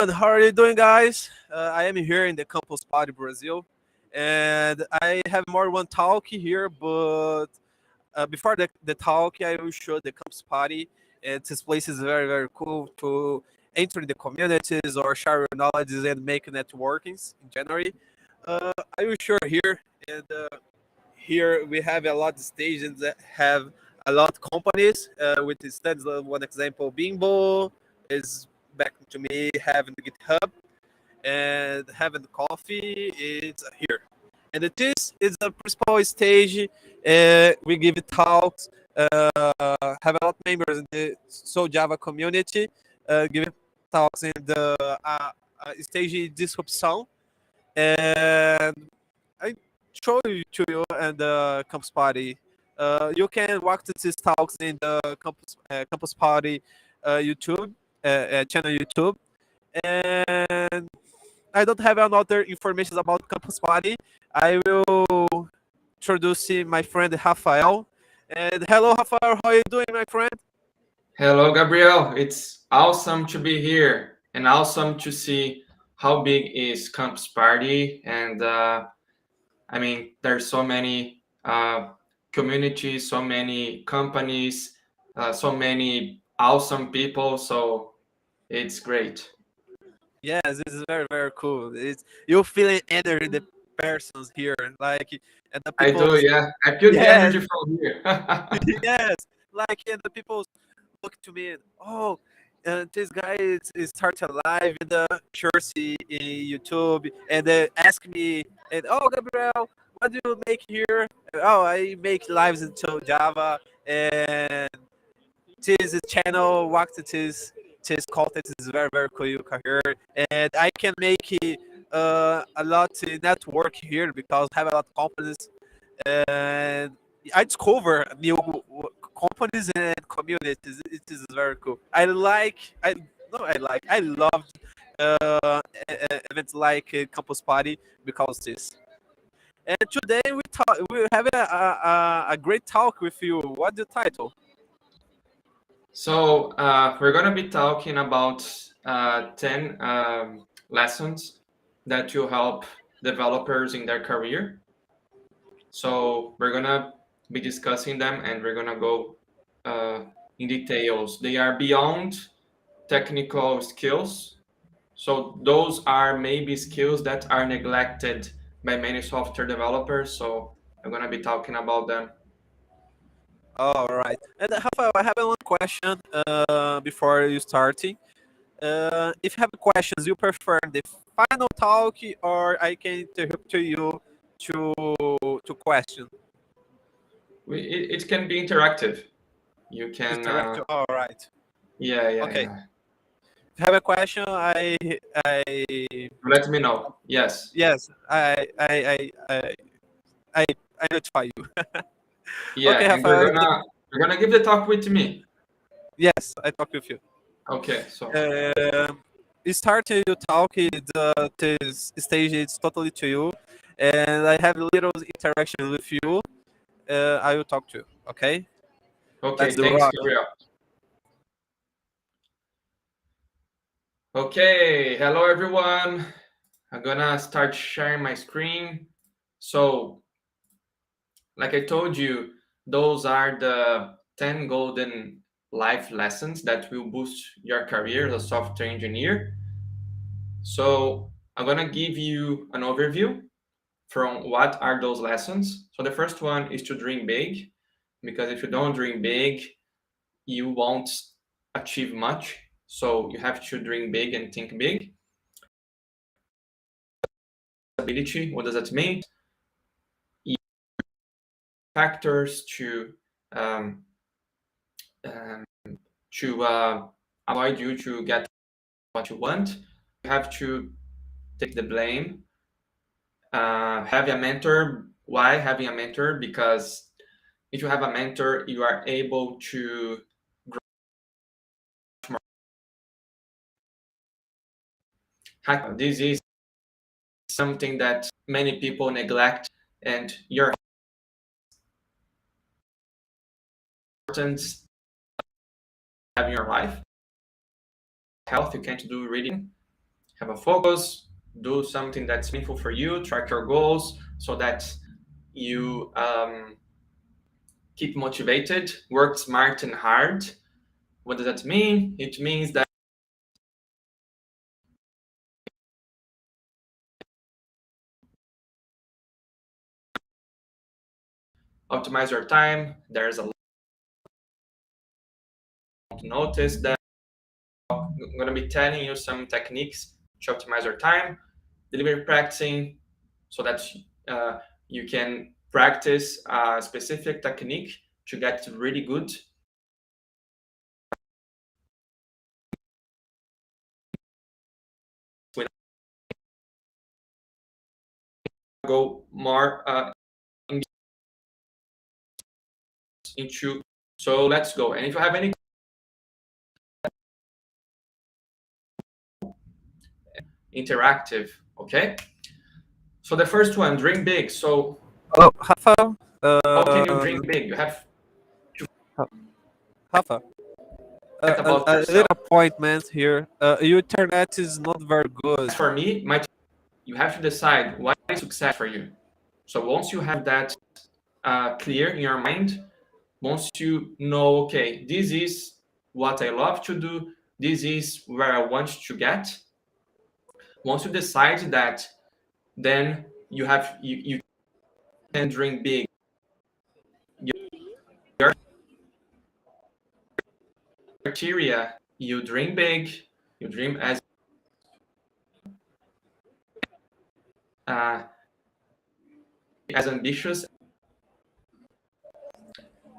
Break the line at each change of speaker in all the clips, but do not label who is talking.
everyone. How are you doing, guys? I am here in the Campus Party, Brazil, and I have more one talk here. But before the talk, I will show the Campus Party. And this place is very, very cool to enter the communities or share your knowledge and make networkings in January. I will show here, and here we have a lot of stations that have a lot of companies. With instead, one example, Bimbo is back to me having the GitHub and having the coffee. It's here, and this is the principal stage. We give talks. Have a lot of members in the So Java community. Give talks in the stage disruption, and I show you to you and the campus party. You can watch these talks in the campus party YouTube channel YouTube. And I don't have another information about campus party. I will introduce my friend Rafael. And hello, Rafael. How are you doing, my friend?
Hello, Gabriel. It's awesome to be here and awesome to see how big is Campus Party. And there's so many communities, so many companies, so many awesome people. So it's great.
Yes, this is very, very cool. It's you feeling energy the persons here, like and the
I do,
people's.
yeah. I feel the
Yes,
energy from here.
yes, like and the people look to me and this guy is start a live in the Jersey in YouTube and ask me and Gabriel, what do you make here? Oh, I make lives into Java and this channel works this content is very very cool here and I can make it, a lot network here because I have a lot of companies and I discover new companies and communities. It is very cool. I love events like Campus Party because this. And today we have a great talk with you. What's the title?
So we're going to be talking about 10 lessons that will help developers in their career. So we're going to be discussing them and we're going to go uh, in details. They are beyond technical skills. So those are maybe skills that are neglected by many software developers. So I'm going to be talking about them.
All right. And Rafael, I have one question before you starting. If you have questions, you prefer the final talk or I can interrupt to you to question?
It can be interactive. You can,
Interactive. All right.
yeah, yeah,
Okay.
yeah.
If you have a question, I
Let me know. Yes.
yes, I I notify you.
Yeah,
Okay,
and
Rafael.
we're gonna give the talk with me.
Yes, I talk with you.
Okay, so
Um, starting to talk, this stage is totally to you, and I have little interaction with you. I will talk to you. Okay, let's
okay,
do
thanks,
rock.
Gabriel. Okay, hello everyone. I'm gonna start sharing my screen. So, like I told you, those are the 10 golden life lessons that will boost your career as a software engineer. So, I'm gonna give you an overview from what are those lessons. So the first one is to dream big, because if you don't dream big, you won't achieve much. So you have to dream big and think big. Ability, what does that mean? Factors um, um, to avoid you to get what you want. You have to take the blame. Have a mentor. Why having a mentor? Because if you have a mentor, you are able to grow more. This is something that many people neglect, and your importance having your life health. You can't do reading. have a focus, do something that's meaningful for you, track your goals so that you keep motivated, work smart and hard. What does that mean? It means that optimize your time. There's a lot to notice that I'm going to be telling you some techniques to optimize your time, delivery practicing, so that you can practice a specific technique to get really good. Go more into, so let's go. And if you have any interactive, okay? So the first one, dream big. So
Oh, Rafa.
how can you dream big? You have
Rafa.
about
A
yourself.
little appointment here. Your internet is not very good.
For me, you have to decide what is success for you. So once you have that clear in your mind, once you know, okay, this is what I love to do, this is where I want to get. Once you decide that, then you can dream big. Your criteria, you dream big, you dream as ambitious.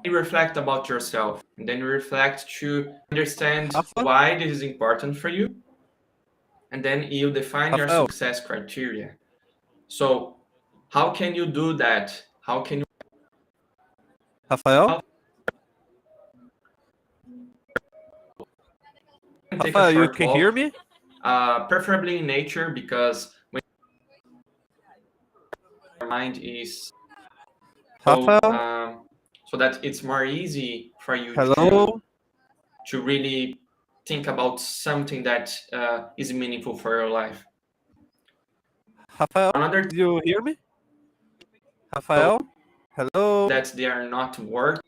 You reflect about yourself, and then you reflect to understand
Rafa?
why this is important for you, and then you define your
Rafael.
success criteria. So how can you do that? How can you
Rafael?
take a
Rafael, you
short
can
walk?
hear me?
Preferably in nature, because when your mind is
Rafael?
so that it's more easy for you
Hello?
to really think about something that is meaningful for your life.
Rafael?
Another
Do you hear me? Rafael? Hello?
that they are not worth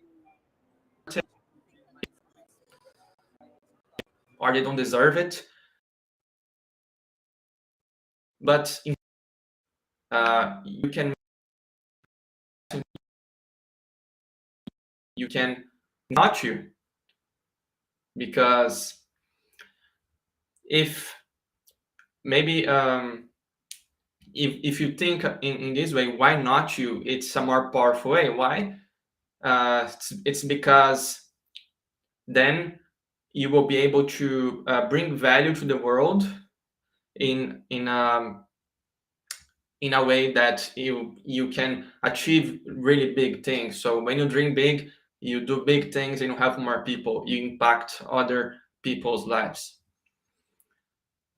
or they don't deserve it. But you can not you, because if maybe if you think in this way, why not you? It's a more powerful way. Why? It's because then you will be able to bring value to the world in a way that you can achieve really big things. So when you dream big, you do big things and you have more people, you impact other people's lives.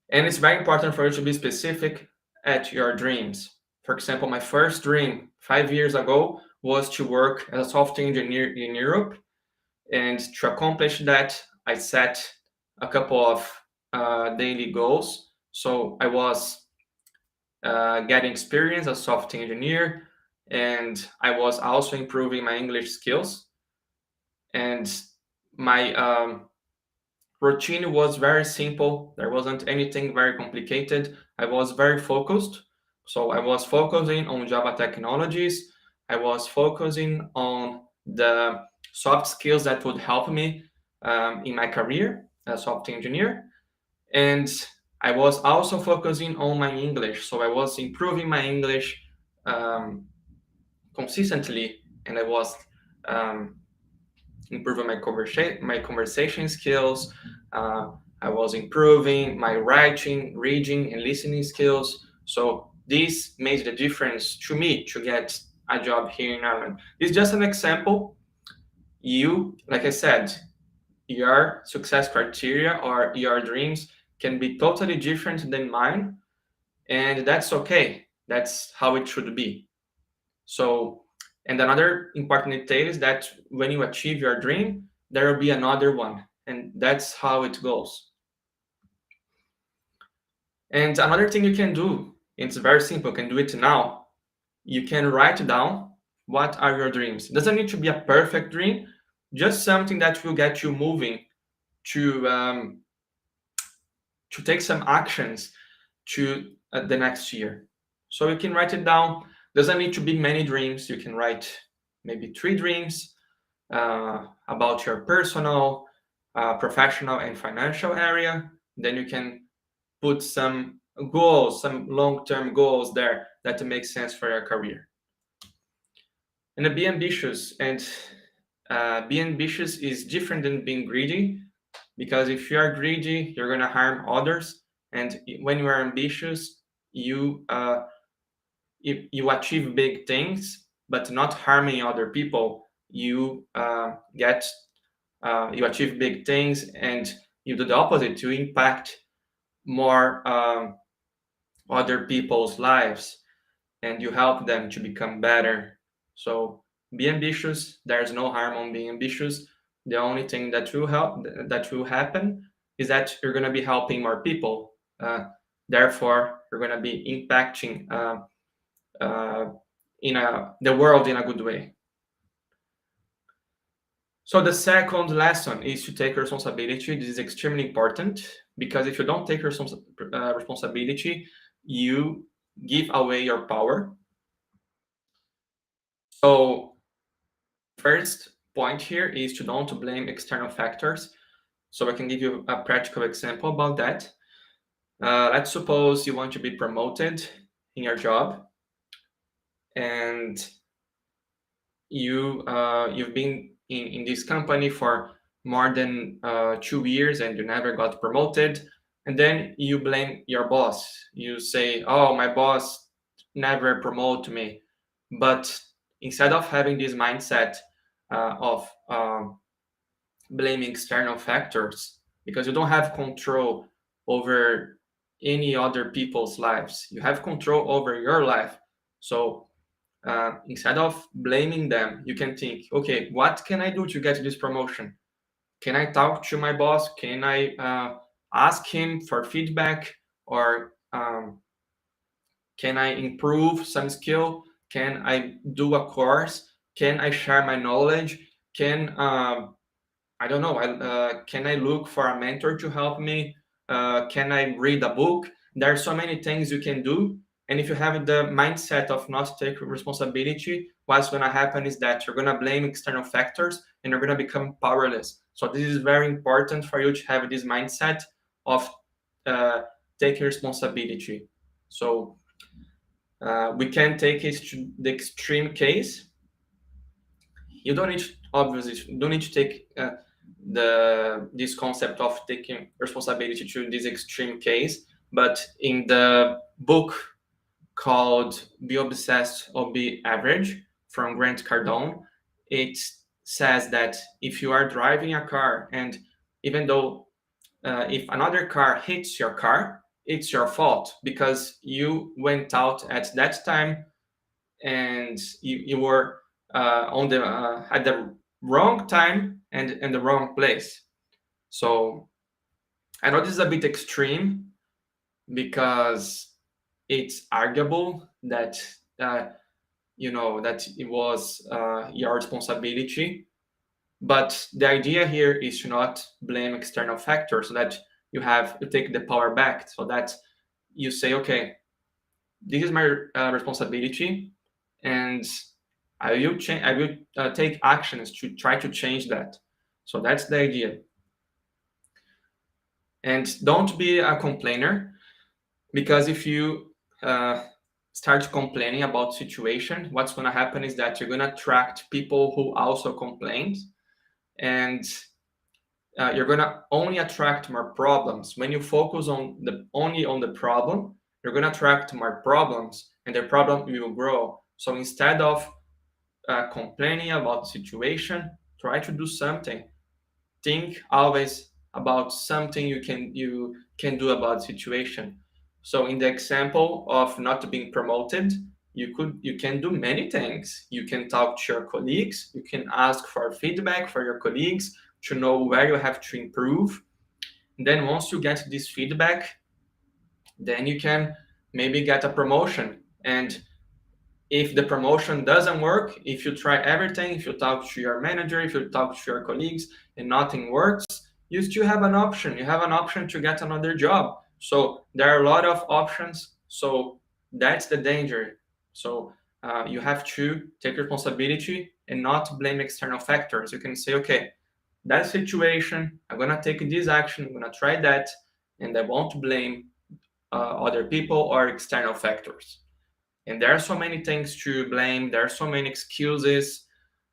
And it's very important for you to be specific at your dreams. For example, my first dream 5 years ago was to work as a software engineer in Europe. And to accomplish that, I set a couple of daily goals. So I was getting experience as a software engineer, and I was also improving my English skills. And my routine was very simple. There wasn't anything very complicated. I was very focused. So I was focusing on Java technologies. I was focusing on the soft skills that would help me in my career as a software engineer. And I was also focusing on my English. So I was improving my English consistently, and I was improving my conversation skills. I was improving my writing, reading, and listening skills. So this made the difference to me to get a job here in Ireland. This is just an example. You, like I said, your success criteria or your dreams can be totally different than mine, and that's okay. That's how it should be. So, and another important detail is that when you achieve your dream, there will be another one, and that's how it goes. And another thing you can do, it's very simple, you can do it now. You can write down what are your dreams. It doesn't need to be a perfect dream, just something that will get you moving to take some actions to the next year. So you can write it down. Doesn't need to be many dreams. You can write maybe 3 dreams about your personal, professional, and financial area. Then you can put some goals, some long-term goals there that make sense for your career. And be ambitious. And be ambitious is different than being greedy, because if you are greedy, you're going to harm others. And when you are ambitious, you achieve big things, but not harming other people. You you achieve big things, and you do the opposite. You impact more other people's lives, and you help them to become better. So be ambitious. There's no harm on being ambitious. The only thing that will happen is that you're going to be helping more people. Therefore, you're going to be impacting the world in a good way. So the second lesson is to take responsibility. This is extremely important, because if you don't take responsibility, you give away your power. So first point here is to don't blame external factors. So I can give you a practical example about that. Let's suppose you want to be promoted in your job, and you've been in this company for more than 2 years and you never got promoted, and then you blame your boss. You say, oh, my boss never promoted me. But instead of having this mindset of blaming external factors, because you don't have control over any other people's lives, you have control over your life. So instead of blaming them, you can think, okay, what can I do to get this promotion? Can I talk to my boss? Can I ask him for feedback? Or can I improve some skill? Can I do a course? Can I share my knowledge? Can I don't know. Can I look for a mentor to help me? Can I read a book? There are so many things you can do. And if you have the mindset of not taking responsibility, what's going to happen is that you're going to blame external factors and you're going to become powerless. So this is very important for you to have this mindset of taking responsibility. So we can take it to the extreme case. You don't need, obviously, you don't need to take this concept of taking responsibility to this extreme case. But in the book called Be Obsessed or Be Average from Grant Cardone, it says that if you are driving a car, and even though if another car hits your car, it's your fault, because you went out at that time and you were on the at the wrong time and in the wrong place. So I know this is a bit extreme, because it's arguable that that it was your responsibility. But the idea here is to not blame external factors, so that you have to take the power back, so that you say, okay, this is my responsibility, and I will take actions to try to change that. So that's the idea. And don't be a complainer, because if you start complaining about situation, what's going to happen is that you're going to attract people who also complain, and you're going to only attract more problems. When you focus only on the problem, you're going to attract more problems, and the problem will grow. So instead of complaining about the situation, try to do something. Think always about something you can do about the situation. So in the example of not being promoted, you can do many things. You can talk to your colleagues, you can ask for feedback for your colleagues to know where you have to improve. And then once you get this feedback, then you can maybe get a promotion. And if the promotion doesn't work, if you try everything, if you talk to your manager, if you talk to your colleagues and nothing works, you still have an option. You have an option to get another job. So there are a lot of options. So that's the danger. So you have to take responsibility and not blame external factors. You can say, okay, that situation, I'm gonna take this action, I'm gonna try that, and I won't blame other people or external factors. And there are so many things to blame. There are so many excuses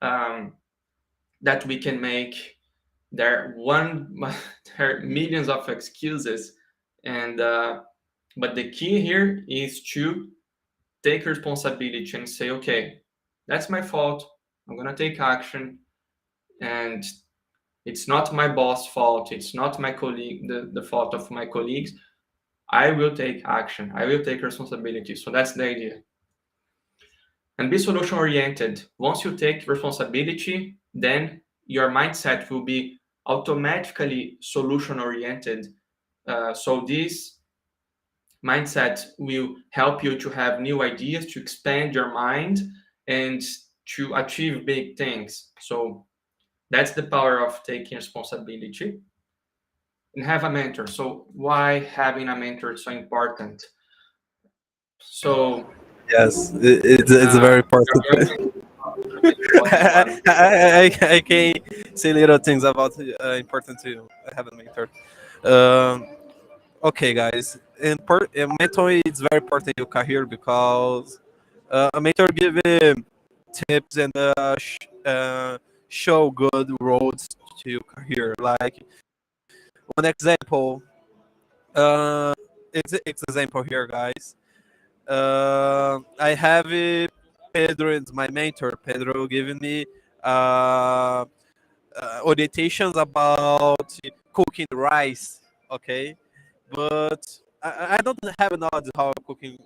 um, that we can make. There there are millions of excuses, and but the key here is to take responsibility and say, okay, that's my fault. I'm gonna take action, and it's not my boss' fault. It's not my colleague, the fault of my colleagues. I will take action. I will take responsibility. So that's the idea. And be solution oriented. Once you take responsibility, then your mindset will be automatically solution oriented. So this mindset will help you to have new ideas, to expand your mind, and to achieve big things. So that's the power of taking responsibility. And have a mentor. So why having a mentor is so important? So
Yes, it's very important.
Gabriel can tell you
I,
one.
I can say little things about important to have a mentor. Um, okay, guys, a mentor is very important in your career because a mentor give tips and show good roads to your career. Like one example, it's example here, guys. I have Pedro is my mentor. Pedro giving me uh, orientations about cooking rice. Okay, but I don't have knowledge how cooking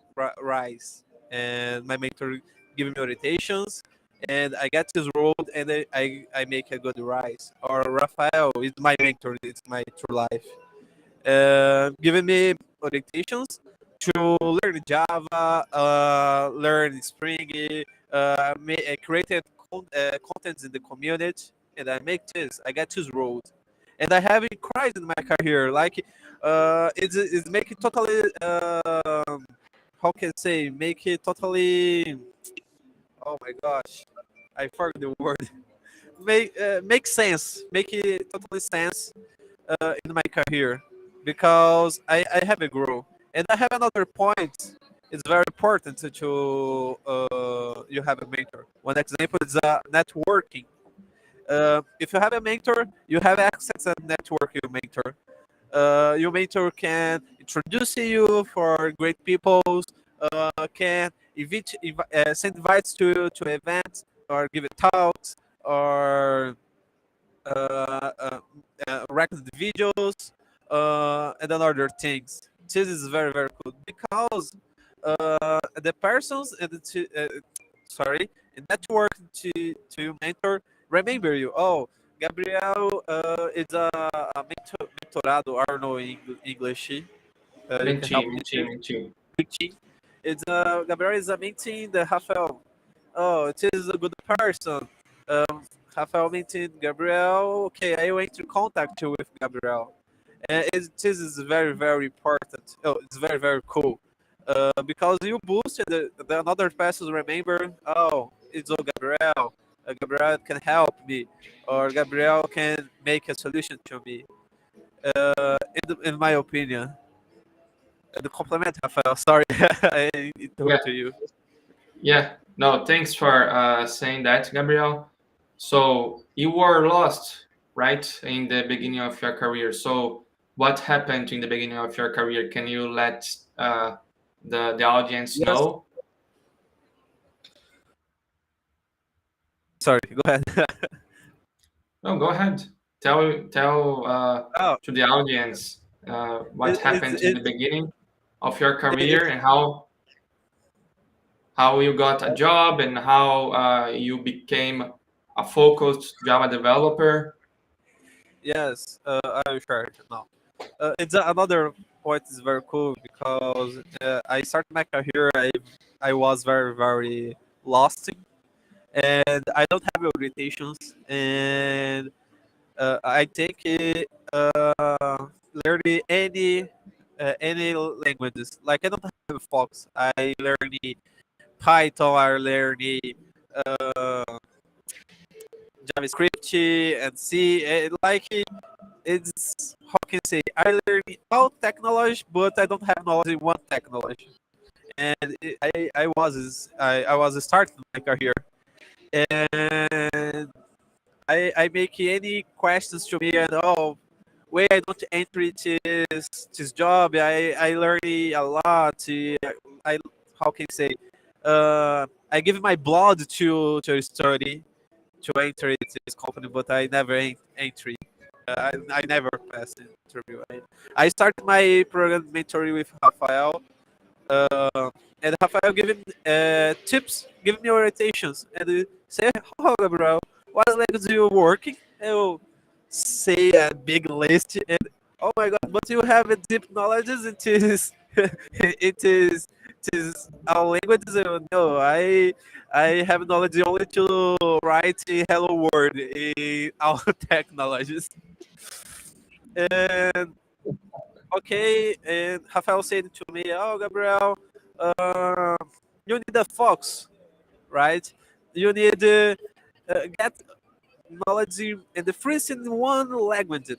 rice, and my mentor giving me orientations, and I get this road, and I make a good rice. Or Rafael is my mentor. It's my true life, giving me orientations to learn Java, learn Spring, created contents in the community, and I make this. I get this road, and I have it cried in my career. Like, it's make it totally. How can I say? Make it totally. Oh my gosh, I forgot the word. Make sense. Make it totally sense in my career because I have a grow. And I have another point. It's very important to you have a mentor. One example is networking. If you have a mentor, you have access to network your mentor. Your mentor can introduce you for great people, can send invites to events or give talks or record videos and then other things. This is very very cool because the persons and sorry, the network to your mentor remember you. Oh, Gabriel is a mentorado. I don't know English. You can help
Mentee,
me
mentee,
here.
mentee.
Mentee. It's Gabriel is a mentee the Rafael. Oh, it is a good person. Um, Rafael mentioned Gabriel. Okay, I went to contact you with Gabriel. And this is very, very important. Oh, it's very, very cool. Because you boosted the another person remember, oh, it's all Gabriel. Gabriel can help me, or Gabriel can make a solution to me. In my opinion. The compliment, Rafael. Sorry, I
Yeah,
interrupt you.
yeah. No, thanks for saying that, Gabriel. So you were lost, right, in the beginning of your career. So what happened in the beginning of your career? Can you let the audience
Yes.
know?
Sorry, go ahead.
No, go ahead. Tell
Oh,
to the audience what
it's
happened in the
it,
beginning of your
it
career and how you got a job and how you became a focused Java developer.
yes. I'm sure now. It's another point is very cool because I started my career. I was very lost, and I don't have orientations, and I take it, learning any languages. Like I don't have Fox. I learn Python. I learn uh, JavaScript and C. Like it's how can I say? I learn all technology, but I don't have knowledge in one technology. And I was starting my career, and I make any questions to me, and oh, way I don't enter this job. I learn a lot. I how can I say? I give my blood to study to enter this company, but I never enter. I never passed the interview. I started my program mentoring with Rafael, and Rafael giving tips, giving me orientations, and say, "Oh, Gabriel, what language you working?" I will say a big list, and oh my God, but you have a deep knowledge. It is, it is our languages. No, I have knowledge only to write a hello world in our technologies. And okay, and Rafael said to me, "Oh, Gabriel, uh, you need a fox, right? You need get knowledge in the first in one language."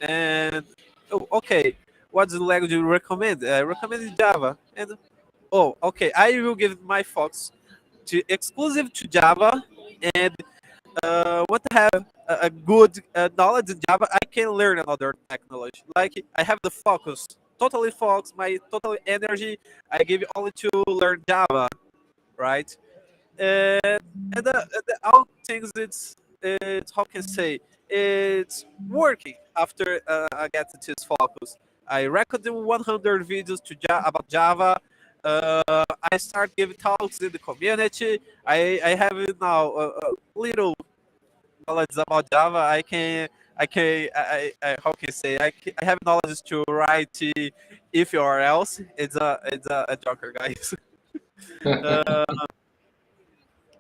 And oh, okay, what's the language you recommend? I recommend Java. And oh, okay, I will give my fox to exclusive to Java, and want to have a good knowledge in Java, I can learn another technology. Like I have the focus, totally focus, my total energy. I give only to learn Java, right? And all things it's how can I say it's working after I get to this focus. I recorded 100 videos about Java. I start giving talks in the community. I have now a little knowledge about Java. I how can I say I have knowledge to write if or else. It's a joker, guys. uh,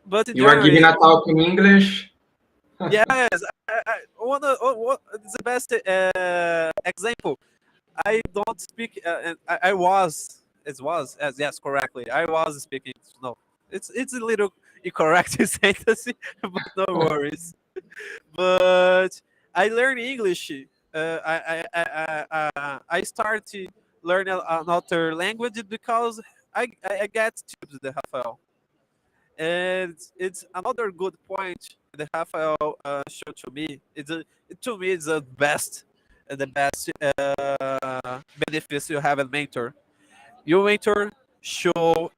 but
You are giving
generally,
a talk in English.
yes, what is the best example. I don't speak. And I was. It was as yes, correctly. I was speaking. No, it's a little incorrect sentence, but no worries. But I learn English. I start to learn another language because I get tips with Rafael, and it's another good point that Rafael showed to me. To me it's the best benefits you have a mentor. Your mentor show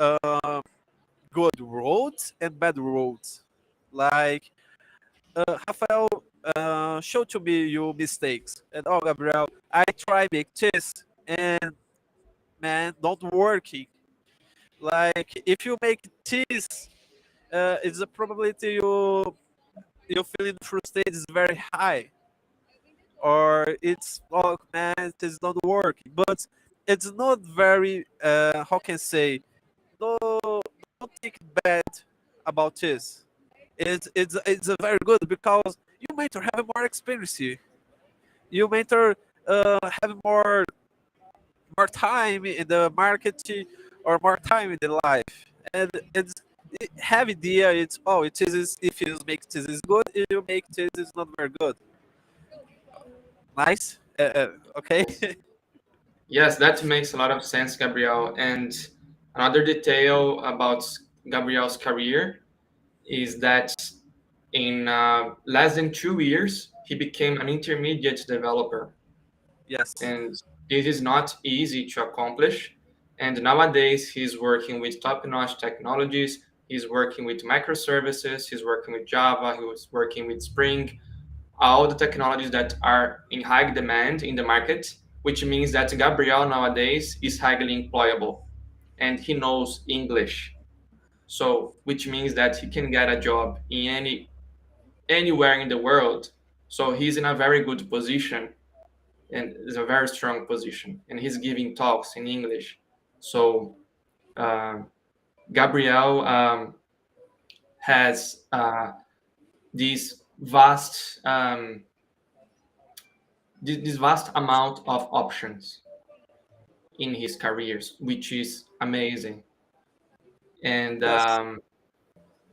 good roads and bad roads. Like Rafael showed to me your mistakes. And oh, Gabriel, I try make this, and man, don't working. Like if you make this, it's a probability you feeling frustrated is very high, or it's oh man, it is not working. But it's not very how can I say no, don't think bad about this. It's a very good because you might have more experience. You might have more time in the market or more time in the life, and have idea. It's oh, it is if you make this is good, if you make this is not very good. Nice. Okay.
Yes, that makes a lot of sense, Gabriel. And another detail about Gabriel's career is that in less than 2 years, he became an intermediate developer.
Yes.
And this is not easy to accomplish. And nowadays, he's working with top notch technologies. He's working with microservices, he's working with Java, he's working with Spring, all the technologies that are in high demand in the market, which means that Gabriel nowadays is highly employable and he knows English. So, which means that he can get a job in anywhere in the world. So he's in a very good position. and it's a very strong position. And he's giving talks in English. So Gabriel has this vast this vast amount of options in his careers, which is amazing. And
Yes.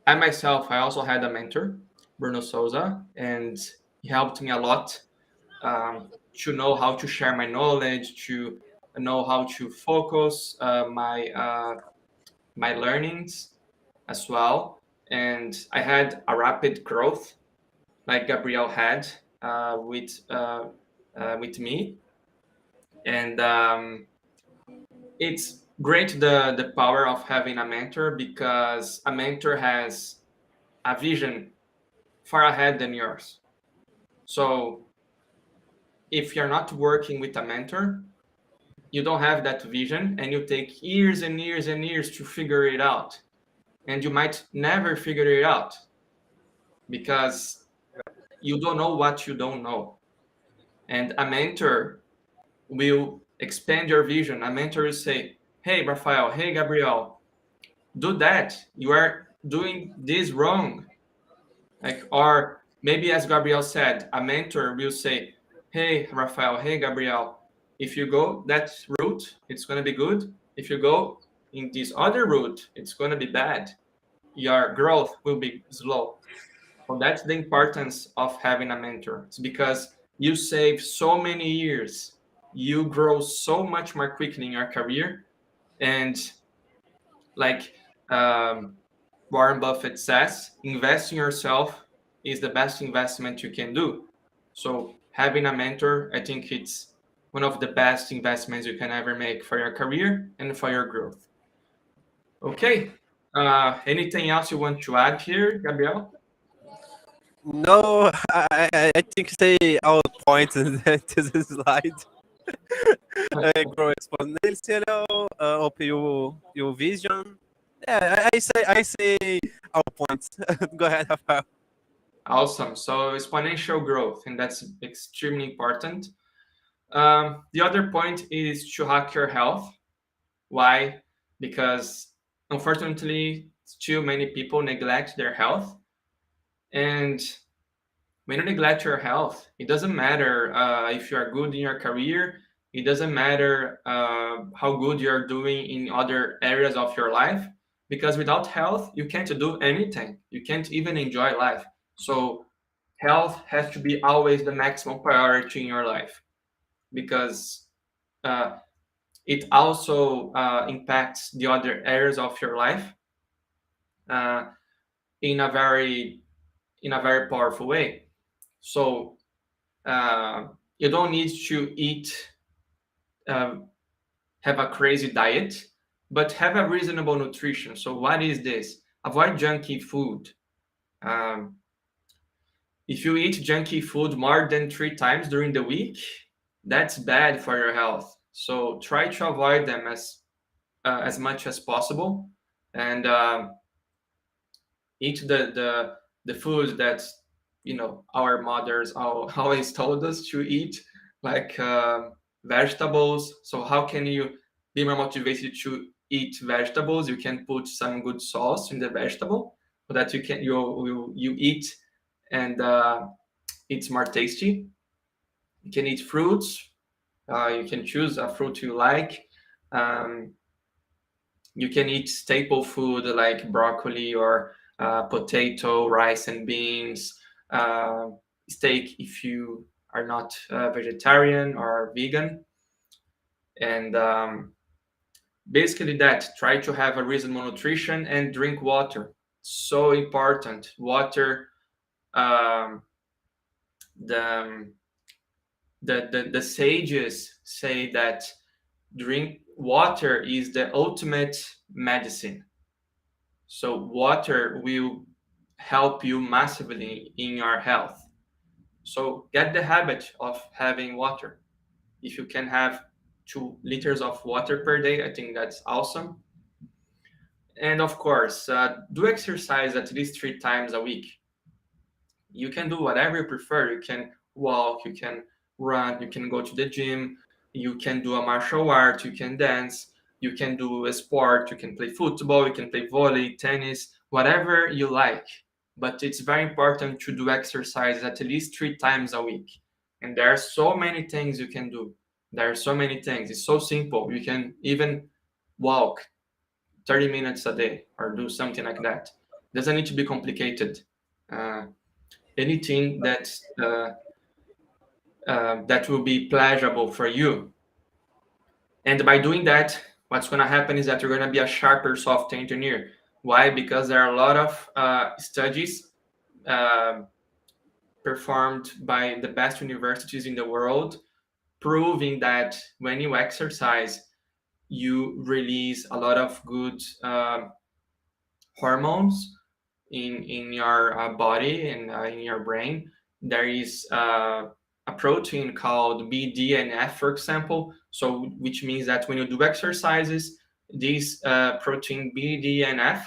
I myself, I also had a mentor, Bruno Souza, and he helped me a lot to know how to share my knowledge, to know how to focus my learnings as well. And I had a rapid growth, like Gabriel had with me, and it's great the power of having a mentor, because a mentor has a vision far ahead than yours. So if you're not working with a mentor, you don't have that vision, and you take years and years and years to figure it out, and you might never figure it out because you don't know what you don't know. And a mentor will expand your vision. A mentor will say, hey Rafael, hey Gabriel, do that, you are doing this wrong. Like, or maybe as Gabriel said, a mentor will say, hey Rafael, hey Gabriel, if you go that route, it's going to be good. If you go in this other route, it's going to be bad. Your growth will be slow. So that's the importance of having a mentor. It's because you save so many years, you grow so much more quickly in your career. And like Warren Buffett says, invest in yourself is the best investment you can do. So having a mentor, I think it's one of the best investments you can ever make for your career and for your growth. Okay. Anything else you want to add here, Gabriel?
No, I think say all points this slide. Grow exponential, open your vision. Yeah, I say all points. Go ahead, Rafael.
Awesome. So exponential growth, and that's extremely important. The other point is to hack your health. Why? Because unfortunately, too many people neglect their health. And when you neglect your health, it doesn't matter if you are good in your career. It doesn't matter how good you're doing in other areas of your life, because without health, you can't do anything. You can't even enjoy life. So health has to be always the maximum priority in your life, because uh, it also impacts the other areas of your life uh, in a very powerful way. So you don't need to eat, um, have a crazy diet, but have a reasonable nutrition. So what is this? Avoid junky food. Um, if you eat junky food more than 3 times during the week, that's bad for your health. So try to avoid them as much as possible, and eat the food that our mothers always told us to eat, like vegetables. So how can you be more motivated to eat vegetables? You can put some good sauce in the vegetable so that you eat, and it's more tasty. You can eat fruits. You can choose a fruit you like. um, you can eat staple food like broccoli or potato, rice and beans, uh, steak if you are not vegetarian or vegan. And basically that, try to have a reasonable nutrition and drink water. So important. Water, um, the, the sages say that drink water is the ultimate medicine. So water will help you massively in your health. So get the habit of having water. If you can have 2 liters of water per day, I think that's awesome. And of course, do exercise at least 3 times a week. You can do whatever you prefer. You can walk, you can run, you can go to the gym, you can do a martial art, you can dance, you can do a sport, you can play football, you can play volley, tennis, whatever you like. But it's very important to do exercise at least 3 times a week. And there are so many things you can do. There are so many things. It's so simple. You can even walk 30 minutes a day or do something like that. Doesn't need to be complicated. Uh, Anything that will be pleasurable for you. And by doing that, what's going to happen is that you're going to be a sharper software engineer. Why? Because there are a lot of studies uh, performed by the best universities in the world, proving that when you exercise, you release a lot of good hormones in your body and in your brain. There is a protein called BDNF, for example. So, which means that when you do exercises, this protein BDNF,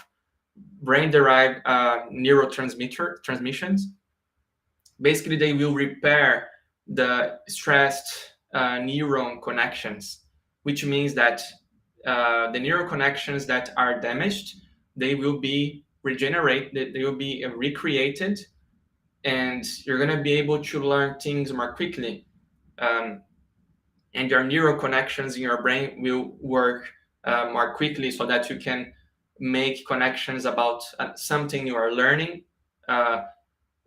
brain-derived neurotransmitter transmissions, basically they will repair the stressed neuron connections, which means that the neural connections that are damaged, they will be regenerated, they will be recreated, and you're going to be able to learn things more quickly. And your neural connections in your brain will work more quickly so that you can make connections about something you are learning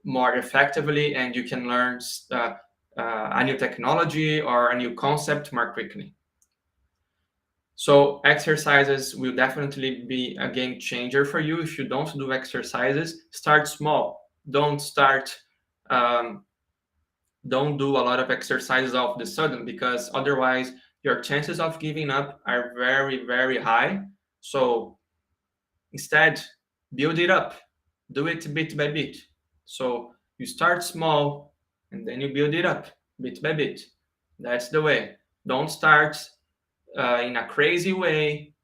more effectively, and you can learn a new technology or a new concept more quickly. So exercises will definitely be a game changer for you. If you don't do exercises, start small. Don't do a lot of exercises all of the sudden, because otherwise your chances of giving up are very, very high. So instead, build it up. Do it bit by bit. So you start small and then you build it up bit by bit. That's the way. Don't start in a crazy way,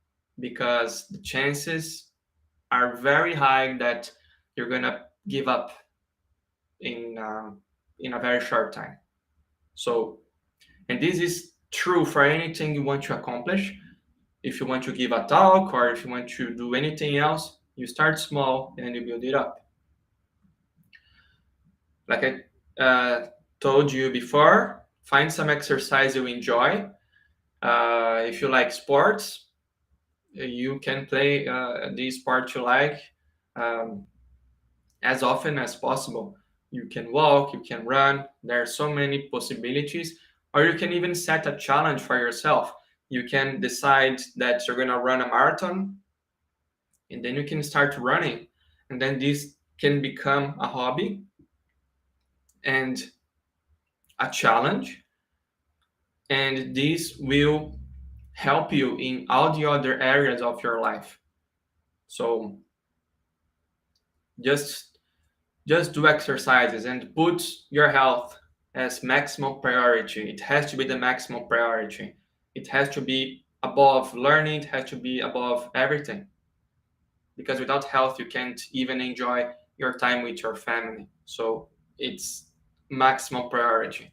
because the chances are very high that you're gonna give up in a very short time. So, and this is true for anything you want to accomplish. If you want to give a talk or if you want to do anything else, you start small and you build it up. Like I told you before, find some exercise you enjoy. If you like sports, you can play the sport you like as often as possible. You can walk, you can run. There are so many possibilities. Or you can even set a challenge for yourself. You can decide that you're going to run a marathon, and then you can start running. And then this can become a hobby and a challenge. And this will help you in all the other areas of your life. So just do exercises and put your health as maximum priority. It has to be the maximum priority. It has to be above learning. It has to be above everything, because without health you can't even enjoy your time with your family. So it's maximum priority.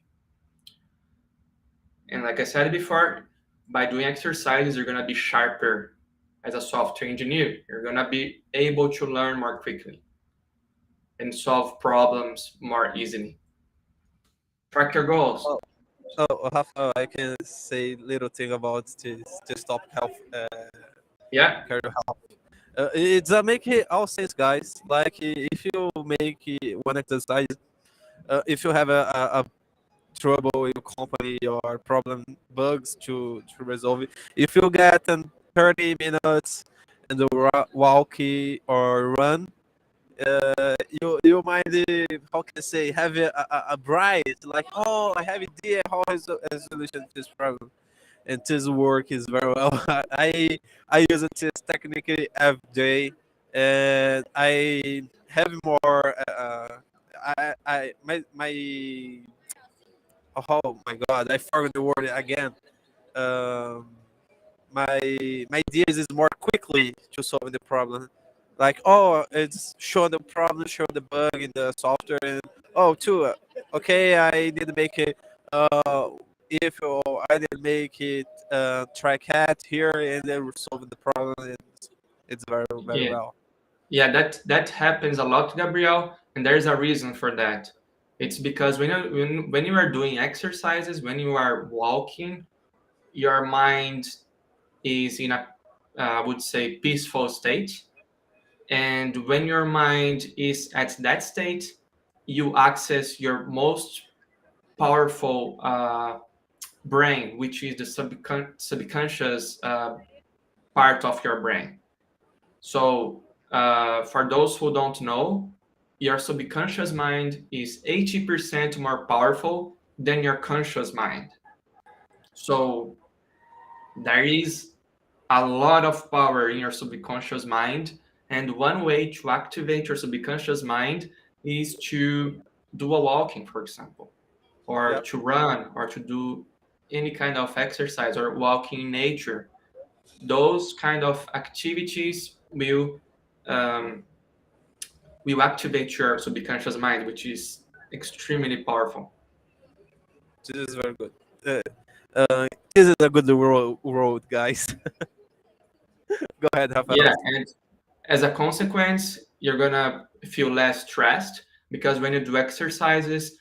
And like I said before, by doing exercises, you're going to be sharper as a software engineer. You're going to be able to learn more quickly and solve problems more easily. Track your goals.
So, Rafa, I can say little thing about this top health,
Yeah.
cardio health. It's make it all sense, guys. Like if you make one exercise, if you have a trouble in your company or problem bugs to resolve it, if you get 30 minutes and walk or run, you might how can I say have a bright like, oh, I have idea how is a solution to this problem, and this work is very well. I use this technically every day, and I have more. I my oh my god, I forgot the word again. Um, my ideas is more quickly to solve the problem. Like, oh, it's show the problem, show the bug in the software, and oh, two, okay, I need to make if I didn't make it track hat here and then resolve the problem, it's very very
Yeah,
well.
yeah, that happens a lot, Gabriel, and there's a reason for that. It's because when you are doing exercises, when you are walking, your mind is in a, I would say, peaceful state. And when your mind is at that state, you access your most powerful brain, which is the subconscious part of your brain. So, for those who don't know, your subconscious mind is 80% more powerful than your conscious mind. So, there is a lot of power in your subconscious mind. And one way to activate your subconscious mind is to do a walking, for example, or
Yeah.
to run, or to do any kind of exercise or walking in nature. Those kind of activities um, will activate your subconscious mind, which is extremely powerful.
This is very good. This is a good road, guys. Go ahead, Rafael.
Yeah, and as a consequence, you're gonna feel less stressed because when you do exercises,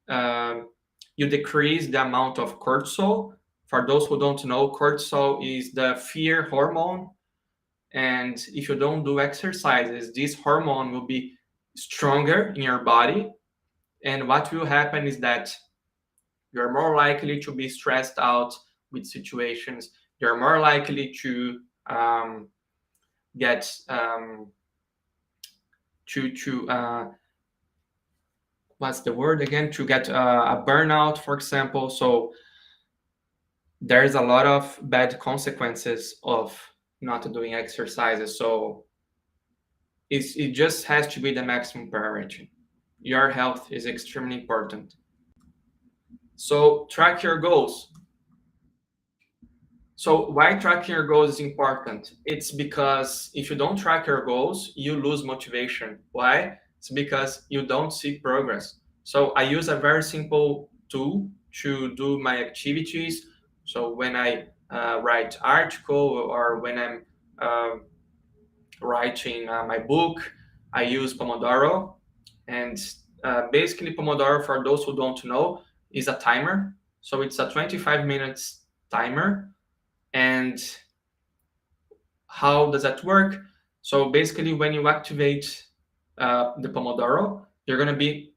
um, you decrease the amount of cortisol. For those who don't know, cortisol is the fear hormone, and if you don't do exercises, this hormone will be stronger in your body, and what will happen is that you're more likely to be stressed out with situations. You're more likely to get to what's the word again, to get a burnout, for example. So there's a lot of bad consequences of not doing exercises. So it just has to be the maximum priority. Your health is extremely important. So track your goals. So why tracking your goals is important? It's because if you don't track your goals, you lose motivation. Why? It's because you don't see progress. So I use a very simple tool to do my activities. So when I write article, or when I'm uh, writing my book, I use Pomodoro. And basically, Pomodoro, for those who don't know, is a timer. So it's a 25 minutes timer. And how does that work? So basically, when you activate the Pomodoro, you're going to be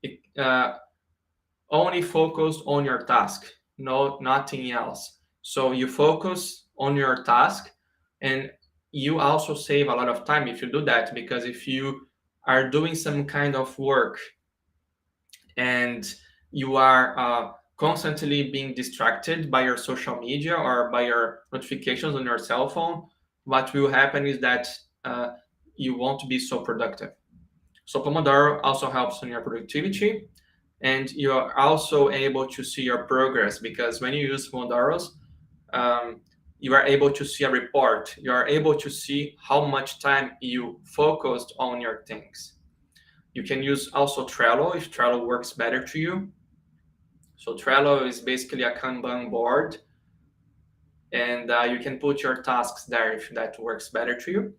only focused on your task, no nothing else. So you focus on your task, and you also save a lot of time if you do that, because if you are doing some kind of work and you are constantly being distracted by your social media or by your notifications on your cell phone, what will happen is that uh, you won't be so productive. So Pomodoro also helps on your productivity, and you are also able to see your progress, because when you use Pomodoros, um, you are able to see a report. You are able to see how much time you focused on your things. You can use also Trello if Trello works better to you. So Trello is basically a Kanban board, and you can put your tasks there if that works better to you.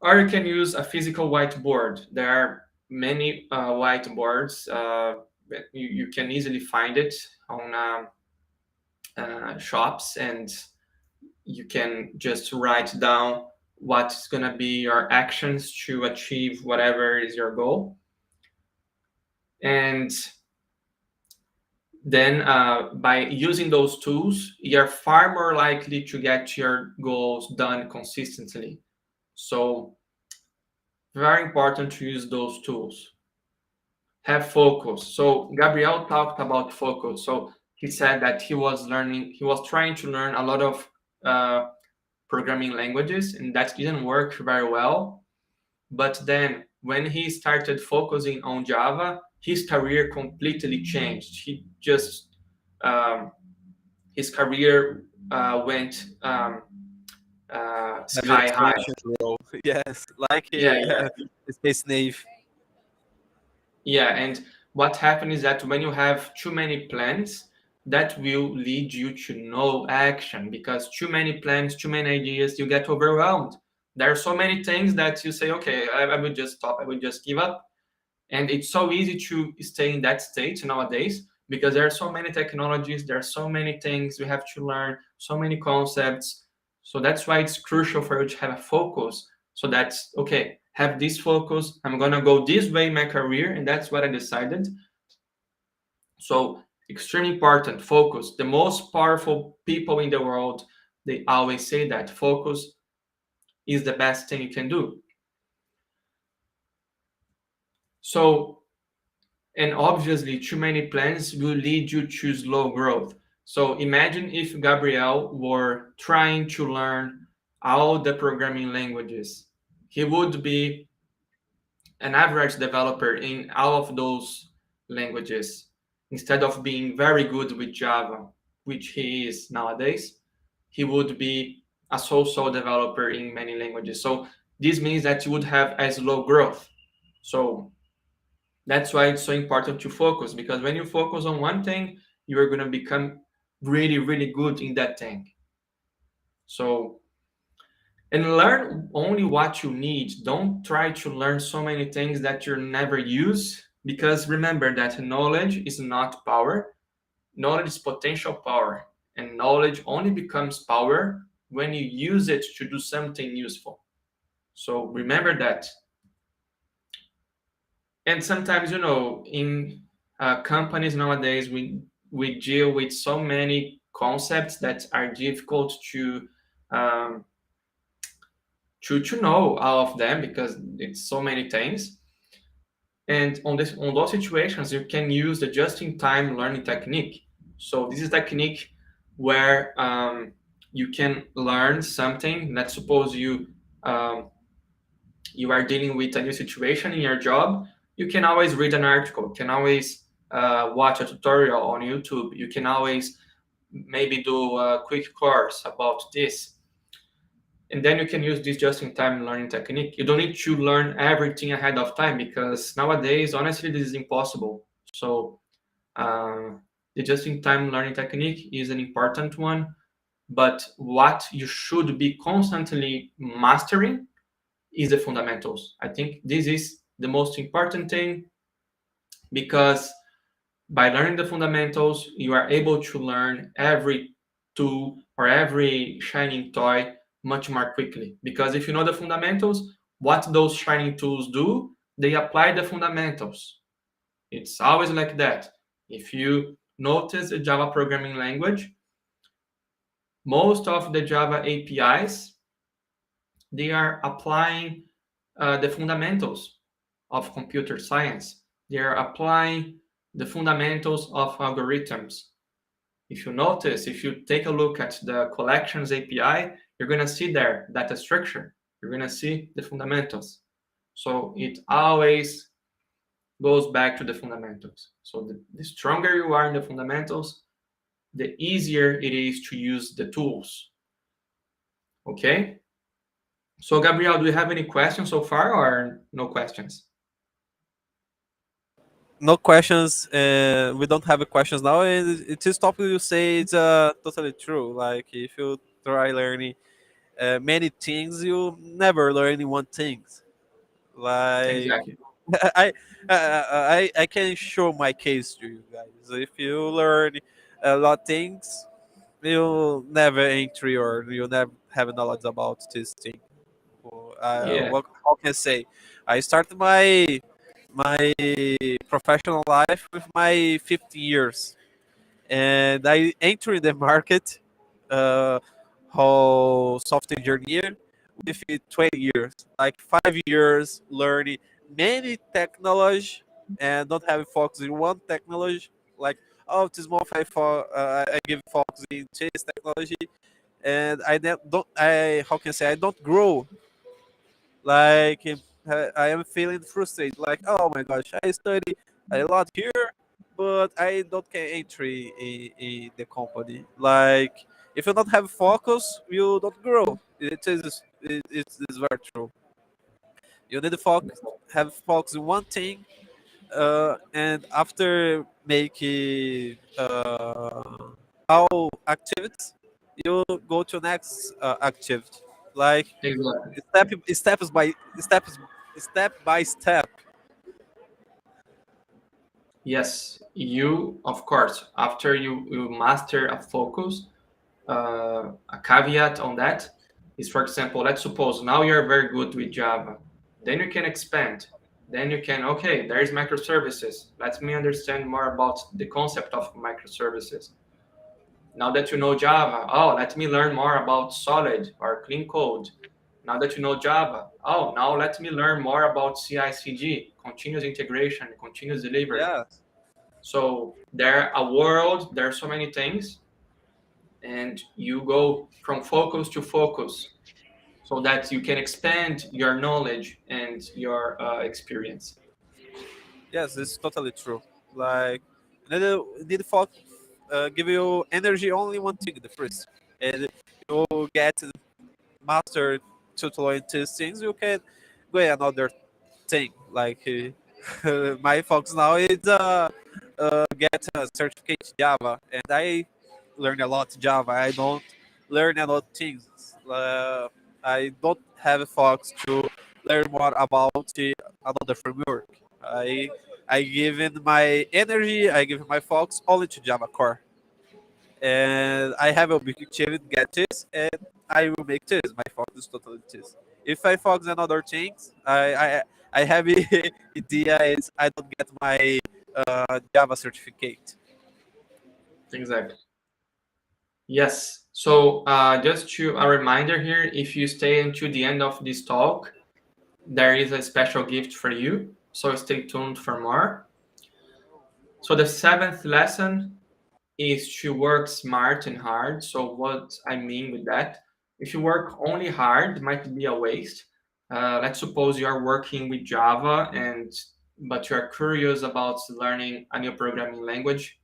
Or you can use a physical whiteboard. There are many whiteboards. You can easily find it on shops, and you can just write down what's going to be your actions to achieve whatever is your goal. And then by using those tools, you're far more likely to get your goals done consistently. So very important to use those tools. Have focus. So Gabriel talked about focus. So he said that he was trying to learn a lot of programming languages, and that didn't work very well. But then when he started focusing on Java, his career completely changed. He just his career went
Have an
sky high.
expansion role. Yes, like
Yeah, yeah,
Space Nave.
yeah. And what happens is that when you have too many plans, that will lead you to no action, because too many plans, too many ideas, you get overwhelmed. There are so many things that you say, okay, I will just stop, I will just give up. And it's so easy to stay in that state nowadays because there are so many technologies, there are so many things we have to learn, so many concepts. So that's why it's crucial for you to have a focus. So that's okay, have this focus. I'm gonna go this way in my career, and that's what I decided. So extremely important, focus. The most powerful people in the world, they always say that focus is the best thing you can do. So, and obviously too many plans will lead you to slow growth. So imagine if Gabriel were trying to learn all the programming languages. He would be an average developer in all of those languages instead of being very good with Java, which he is nowadays. He would be a so-so developer in many languages. So this means that you would have a slow growth. So that's why it's so important to focus, because when you focus on one thing, you are going to become really, really good in that thing. So, and learn only what you need. Don't try to learn so many things that you never use, because remember that knowledge is not power. Knowledge is potential power, and knowledge only becomes power when you use it to do something useful. So remember that. And sometimes, in companies nowadays, we deal with so many concepts that are difficult um, to know all of them, because it's so many things. And on those situations, you can use the just-in-time learning technique. So this is a technique where you can learn something. Let's suppose you are dealing with a new situation in your job. You can always read an article. You can always watch a tutorial on YouTube. You can always maybe do a quick course about this. And then you can use this just-in-time learning technique. You don't need to learn everything ahead of time, because nowadays, honestly, this is impossible. So the just-in-time learning technique is an important one. But what you should be constantly mastering is the fundamentals. I think this is the most important thing, because by learning the fundamentals, you are able to learn every tool or every shining toy much more quickly. Because if you know the fundamentals, what those shining tools do, they apply the fundamentals. It's always like that. If you notice a Java programming language, most of the Java APIs, they are applying the fundamentals of computer science. They are applying the fundamentals of algorithms. If you notice, if you take a look at the collections API, you're going to see there data structure. You're going to see the fundamentals. So it always goes back to the fundamentals. So the stronger you are in the fundamentals, the easier it is to use the tools. Okay? So Gabriel, do you have any questions so far, or no questions?
No questions. We don't have questions now, and it is topic you say it's totally true. Like if you try learning many things, you never learn one thing.
Exactly.
Like I, I can show my case to you guys. If you learn a lot of things, you'll never entry or you'll never have knowledge about this thing.
Yeah.
What how can I say? I started my professional life with my 15 years, and I entered the market uh, whole software engineer with 20 years, like 5 years learning many technology and not having focus in one technology. Like, oh, this month I give focus in this technology, and don't I how can I say I don't grow. Like I am feeling frustrated. Like, oh my gosh, I study a lot here, but I don't get entry in the company. Like, if you don't have focus, you don't grow. It is very true. You need to focus, have focus in one thing, And after making all activities, you go to next activity, like
Exactly.
step by step.
Yes, you, of course, after you master a focus, a caveat on that is, for example, let's suppose now you're very good with Java. Then you can expand. Then you can, okay, there's microservices. Let me understand more about the concept of microservices. Now that you know Java, oh, let me learn more about Solid or Clean Code. Now that you know Java, oh, now let me learn more about CI/CD, continuous integration, continuous delivery.
Yeah.
So there a world, there are so many things, and you go from focus to focus so that you can expand your knowledge and your experience.
Yes, it's totally true. Like, need for give you energy only one thing, the first, and you get master tutorial in these things. You can go another thing. Like my focus now is get a certificate Java, and I learn a lot Java. I don't learn a lot of things. I don't have a focus to learn more about another framework. I I give in my energy, I give my focus only to Java core, and I have a objective to get this, and I will make this. My focus is totally this. If I focus on other things, I have a idea is I don't get my Java certificate.
Exactly. Yes. So just to a reminder here, if you stay until the end of this talk, there is a special gift for you. So stay tuned for more. So the seventh lesson is to work smart and hard. So what I mean with that, if you work only hard, it might be a waste. Let's suppose you are working with Java and but you are curious about learning a new programming language.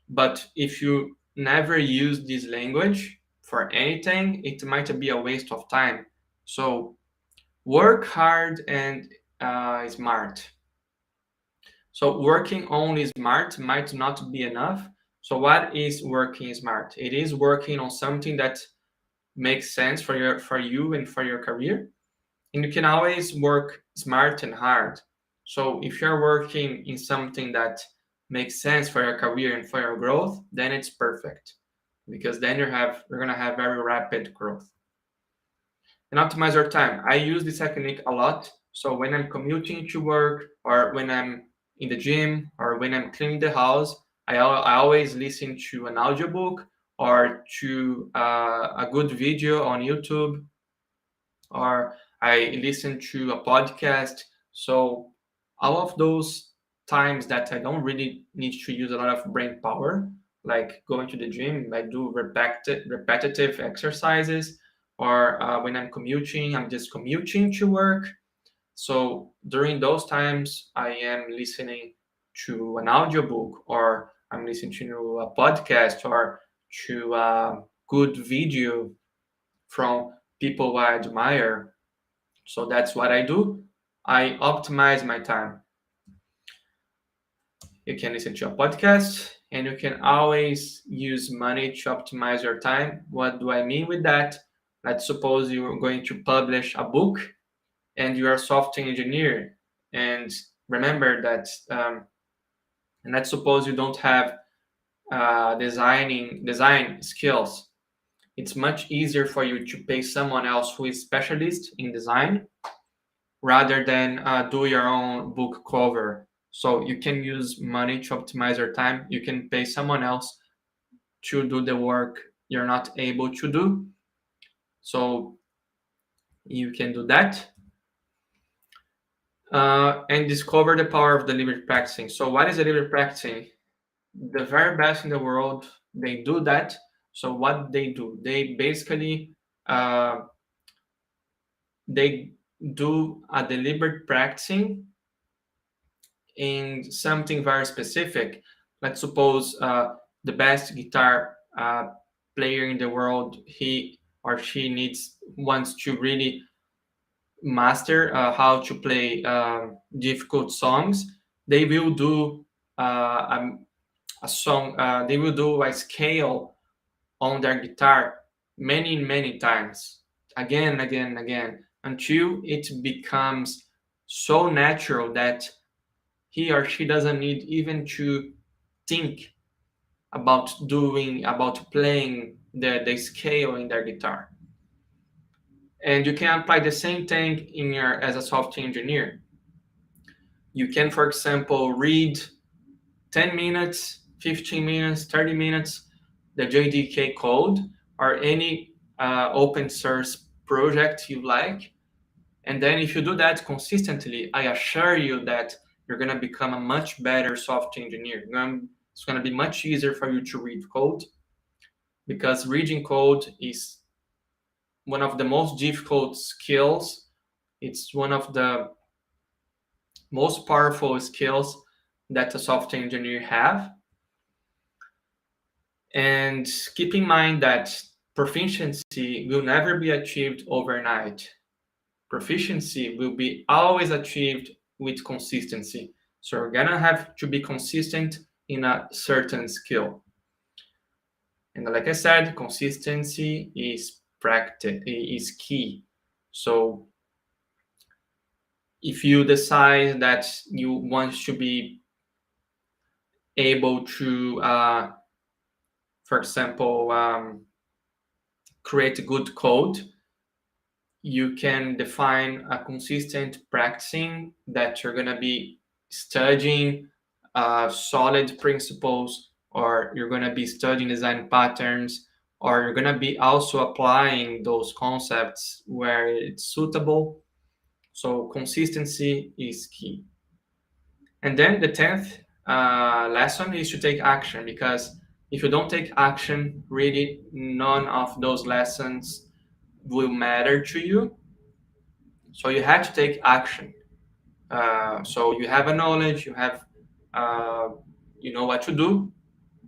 But if you never use this language for anything, it might be a waste of time. So work hard and smart. So working only smart might not be enough. So what is working smart? It is working on something that makes sense for you and for your career. And you can always work smart and hard. So if you're working in something that makes sense for your career and for your growth, then it's perfect. Because then you're gonna have very rapid growth. And optimize your time. I use this technique a lot. So when I'm commuting to work, or when I'm in the gym, or when I'm cleaning the house, I always listen to an audiobook or to a good video on YouTube, or I listen to a podcast. So all of those times that I don't really need to use a lot of brain power, like going to the gym, I do repetitive exercises, or when I'm commuting, I'm just commuting to work. So during those times, I am listening to an audiobook, or I'm listening to a podcast, or to a good video from people I admire. So that's what I do. I optimize my time. You can listen to a podcast, and you can always use money to optimize your time. What do I mean with that? Let's suppose you're going to publish a book and you are a software engineer. And remember that, and let's suppose you don't have design skills. It's much easier for you to pay someone else who is specialist in design rather than do your own book cover. So you can use money to optimize your time. You can pay someone else to do the work you're not able to do. So you can do that. And discover the power of deliberate practicing. So what is deliberate practicing? The very best in the world, they do that. So what they do, they basically they do a deliberate practicing in something very specific. Let's suppose the best guitar player in the world, he or she wants to really master how to play difficult songs. they will do a song, they will do a scale on their guitar many times, again and again and again, until it becomes so natural that he or she doesn't need even to think about playing the scale in their guitar. And you can apply the same thing in your as a software engineer. You can, for example, read 10 minutes, 15 minutes, 30 minutes, the JDK code or any open source project you like. And then if you do that consistently, I assure you that you're going to become a much better software engineer. It's going to be much easier for you to read code, because reading code is one of the most difficult skills. It's one of the most powerful skills that a software engineer have. And keep in mind that proficiency will never be achieved overnight. Proficiency will be always achieved with consistency. So you're gonna have to be consistent in a certain skill. And like I said, consistency is key. So if you decide that you want to be able to, for example, create good code, you can define a consistent practicing that you're going to be studying solid principles, or you're going to be studying design patterns, or you're going to be also applying those concepts where it's suitable. So consistency is key. And then the 10th lesson is to take action, because if you don't take action, really none of those lessons will matter to you. So you have to take action. So you have a knowledge, you have, you know what to do,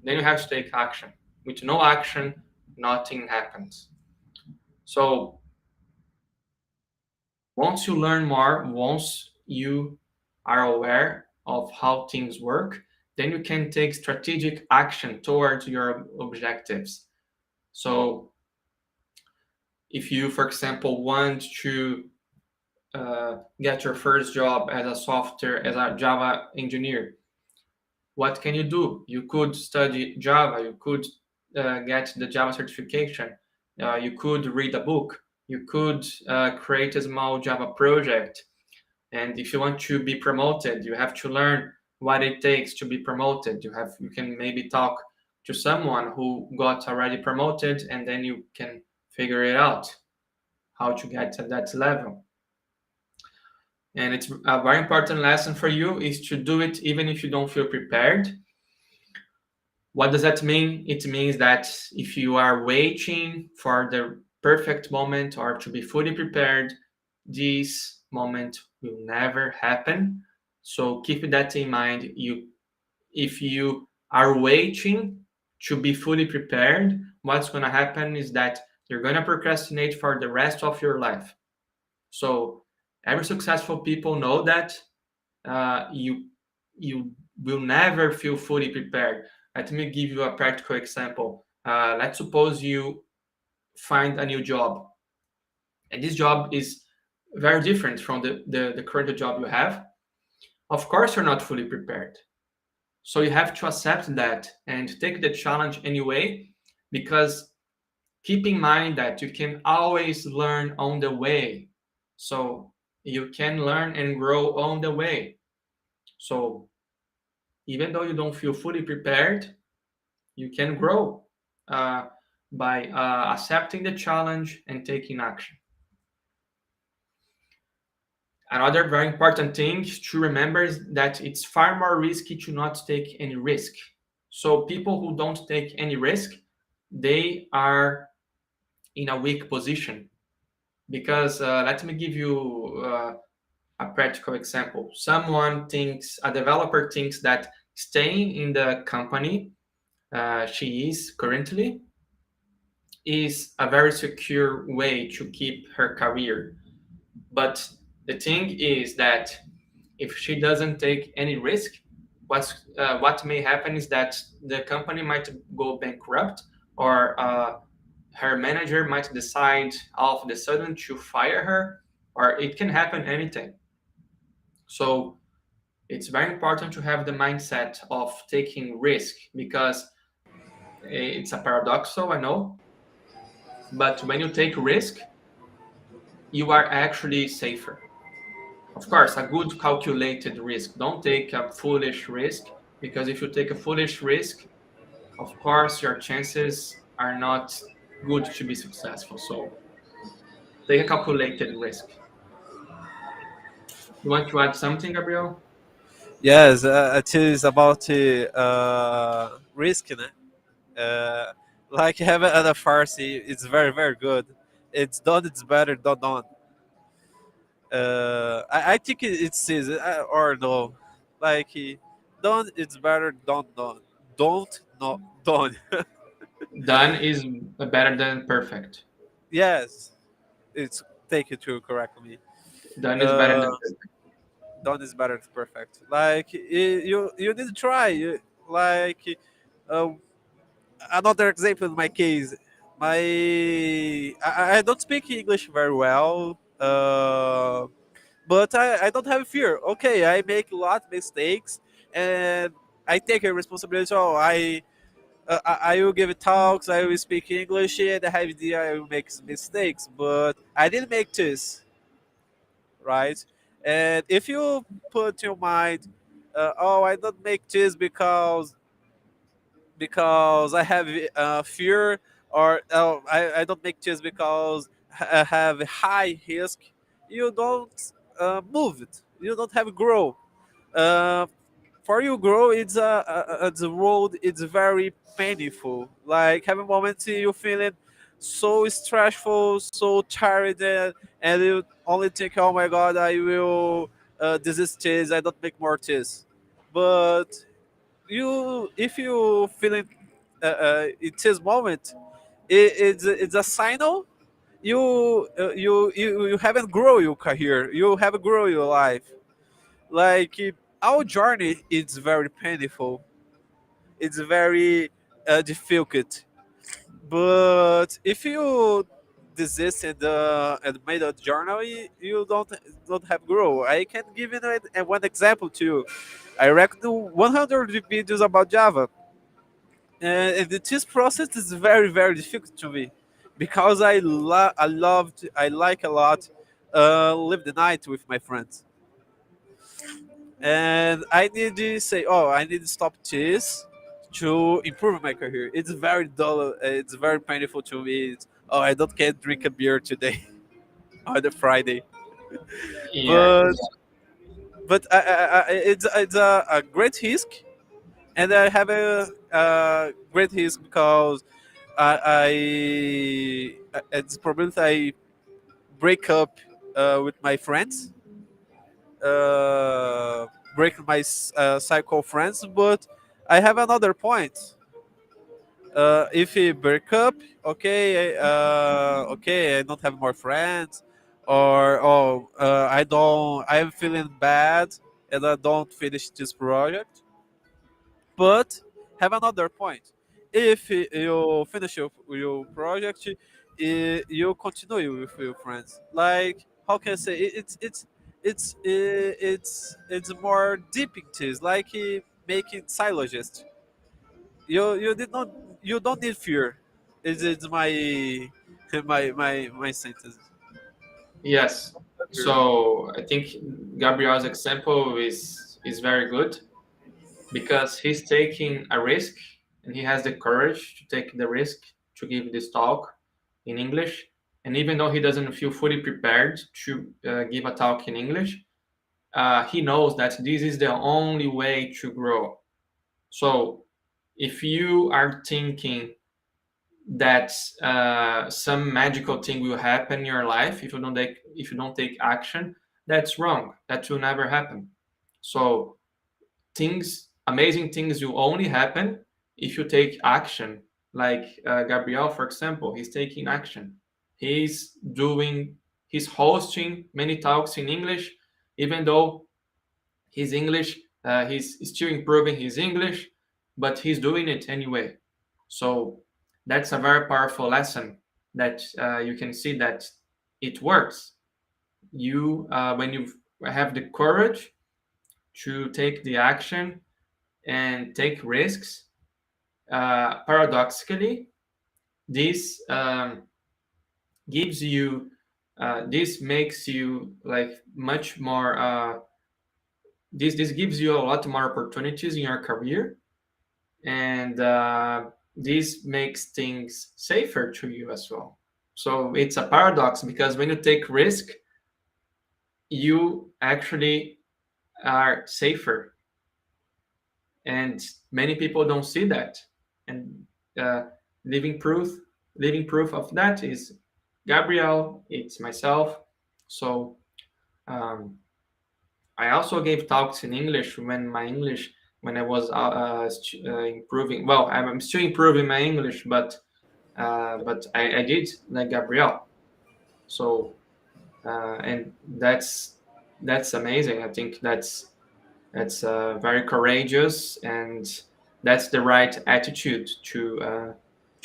then you have to take action. With no action, nothing happens. So once you learn more, once you are aware of how things work, then you can take strategic action towards your objectives. So if you, for example, want to get your first job as a Java engineer, what can you do? You could study Java, you could get the Java certification, you could read a book, you could create a small Java project. And if you want to be promoted, you have to learn what it takes to be promoted. You can maybe talk to someone who got already promoted, and then you can figure it out how to get to that level. And it's a very important lesson for you is to do it even if you don't feel prepared. What does that mean? It means that if you are waiting for the perfect moment or to be fully prepared, this moment will never happen. So keep that in mind. If you are waiting to be fully prepared, what's going to happen is that you're going to procrastinate for the rest of your life. So every successful people know that you will never feel fully prepared. Let me give you a practical example. Let's suppose you find a new job, and this job is very different from the current job you have. Of course, you're not fully prepared. So you have to accept that and take the challenge anyway, because keep in mind that you can always learn on the way. So you can learn and grow on the way. So even though you don't feel fully prepared, you can grow by accepting the challenge and taking action. Another very important thing to remember is that it's far more risky to not take any risk. So people who don't take any risk, they are in a weak position. Because let me give you a practical example. A developer thinks that staying in the company she is currently is a very secure way to keep her career. But the thing is that if she doesn't take any risk, what may happen is that the company might go bankrupt, or her manager might decide all of the sudden to fire her, or it can happen anything. So it's very important to have the mindset of taking risk, because it's a paradoxal, I know, but when you take risk, you are actually safer. Of course, a good calculated risk. Don't take a foolish risk, because if you take a foolish risk, of course, your chances are not good to be successful. So take a calculated risk. You want to add something, Gabriel?
Yes, it is about risk, né? Like having a Farsi, it's very very good. It's done. It's better than done. I think it says or no, like done. It's better than done. Don't not done.
Done is better than perfect.
Yes, it's take it to correct me.
Done is better
Uh,
than perfect.
done is better than perfect. Like you need to try. Like uh, another example in my case, I don't speak English very well, but I don't have fear. Okay, I make a lot of mistakes, and I take a responsibility. So I will give talks, I will speak English, and I have idea I will make mistakes, but I didn't make this right. And if you put your mind, oh, I don't make this because I have fear, or oh, I don't make this because I have a high risk. You don't move it. You don't have grow. Uh, for you grow, it's a road. It's very painful. Like having moments you feeling so stressful, so tired, and you only think, oh my god, I will desist this. I don't make more this. But if you feeling it's his moment, it's a signal. You haven't grow your career, you haven't grow your life. Like our journey is very painful, it's very difficult, but if you desist and made a journal, you don't have grow. I can give you one example too. I reckon 100 videos about Java. This process is very very difficult to me because I like a lot live the night with my friends, and I need to say, oh, I need to stop this to improve my career. It's very dull. It's very painful to me. Oh, I don't can drink a beer today on the Friday,
Yeah,
but it's a great risk, and I have a great risk because it's probably I break up with my friends, break my cycle friends. But I have another point. If we break up, okay, okay, I don't have more friends, or oh, I don't, I'm feeling bad and I don't finish this project. But have another point. If you finish your project, you continue with your friends. Like how can I say it's more deep into it, like making sylogist. You did not you don't need fear. It's my my sentence.
yes. So I think Gabriel's example is very good, because he's taking a risk, and he has the courage to take the risk to give this talk in English. And even though he doesn't feel fully prepared to give a talk in English, he knows that this is the only way to grow. So if you are thinking that some magical thing will happen in your life if you don't take action, that's wrong. That will never happen. So amazing things will only happen if you take action. Like Gabriel, for example, he's taking action. He's hosting many talks in English, even though his English, he's still improving his English, but he's doing it anyway. So that's a very powerful lesson that you can see that it works. You when you have the courage to take the action and take risks, paradoxically, this gives you this makes you like much more this gives you a lot more opportunities in your career, and this makes things safer to you as well. So it's a paradox, because when you take risk, you actually are safer, and many people don't see that. And uh, living proof living proof of that is Gabriel, it's myself. So um, I also gave talks in English when I was improving. Well, I'm still improving my English, but I did like Gabriel. So and that's amazing. I think that's very courageous, and that's the right attitude to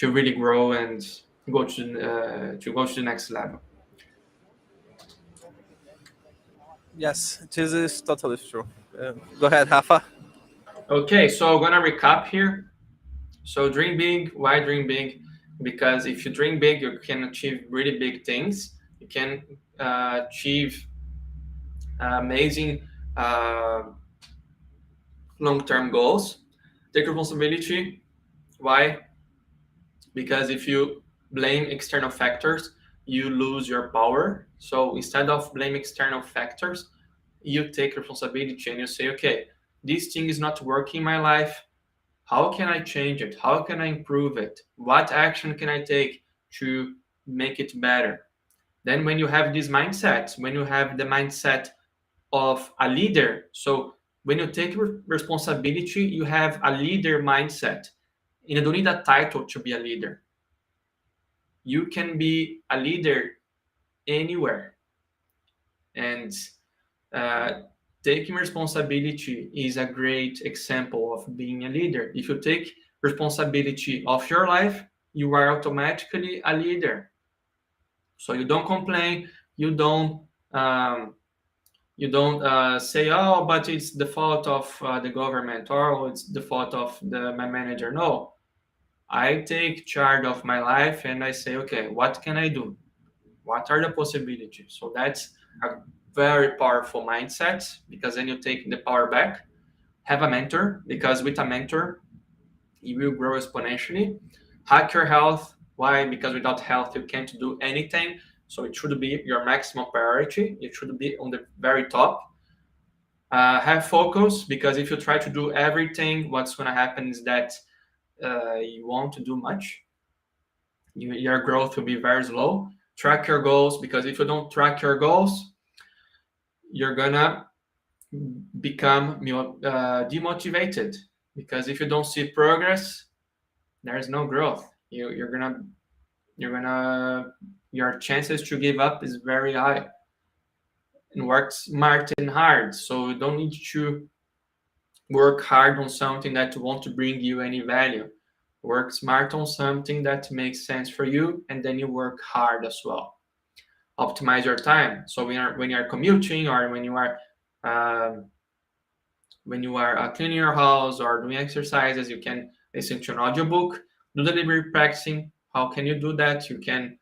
really grow and go to the next level.
Yes, this is totally true. Go ahead, Rafa.
Okay, so I'm gonna recap here. So dream big. Why dream big? Because if you dream big, you can achieve really big things. You can achieve amazing uh, long-term goals. Take responsibility. Why? Because if you blame external factors, you lose your power. So instead of blaming external factors, you take responsibility and you say, okay, this thing is not working in my life. How can I change it? How can I improve it? What action can I take to make it better? Then when you have this mindset, when you have the mindset of a leader, so when you take responsibility, you have a leader mindset. And you don't need a title to be a leader. You can be a leader anywhere. And uh, taking responsibility is a great example of being a leader. If you take responsibility of your life, you are automatically a leader. So you don't complain, you don't say, oh, but it's the fault of the government, or it's the fault of my manager. No, I take charge of my life and I say, okay, what can I do? What are the possibilities? So that's a very powerful mindset, because then you take the power back. Have a mentor, because with a mentor, you will grow exponentially. Hack your health. Why? Because without health, you can't do anything. So it should be your maximum priority. It should be on the very top. Have focus, because if you try to do everything, what's going to happen is that you won't do much. Your growth will be very slow. Track your goals, because if you don't track your goals, you're gonna become demotivated, because if you don't see progress, there's no growth. Your chances to give up is very high. And work smart and hard, so you don't need to work hard on something that won't bring you any value. Work smart on something that makes sense for you, and then you work hard as well. Optimize your time. So when you are commuting, or when you are cleaning your house or doing exercises, you can listen to an audiobook. Do deliberate practicing. How can you do that? You can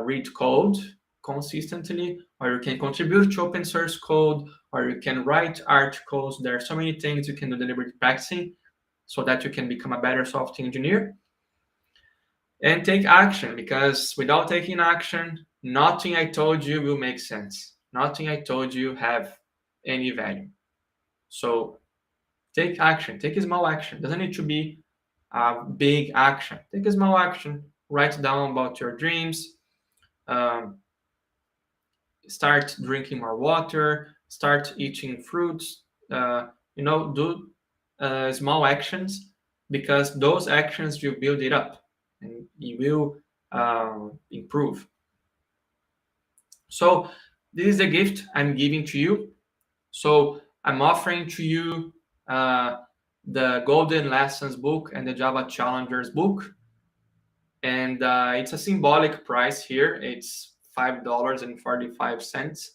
read code consistently, or you can contribute to open source code, or you can write articles. There are so many things you can do deliberate practicing, so that you can become a better software engineer. And take action, because without taking action, nothing I told you will make sense. Nothing I told you have any value. So take action. Take a small action. Doesn't need to be a big action. Take a small action. Write down about your dreams. Start drinking more water. Start eating fruits. Do small actions, because those actions will build it up, and you will improve. So this is a gift I'm giving to you. So I'm offering to you the Golden Lessons book and the Java Challengers book, and it's a symbolic price here. It's $5.45.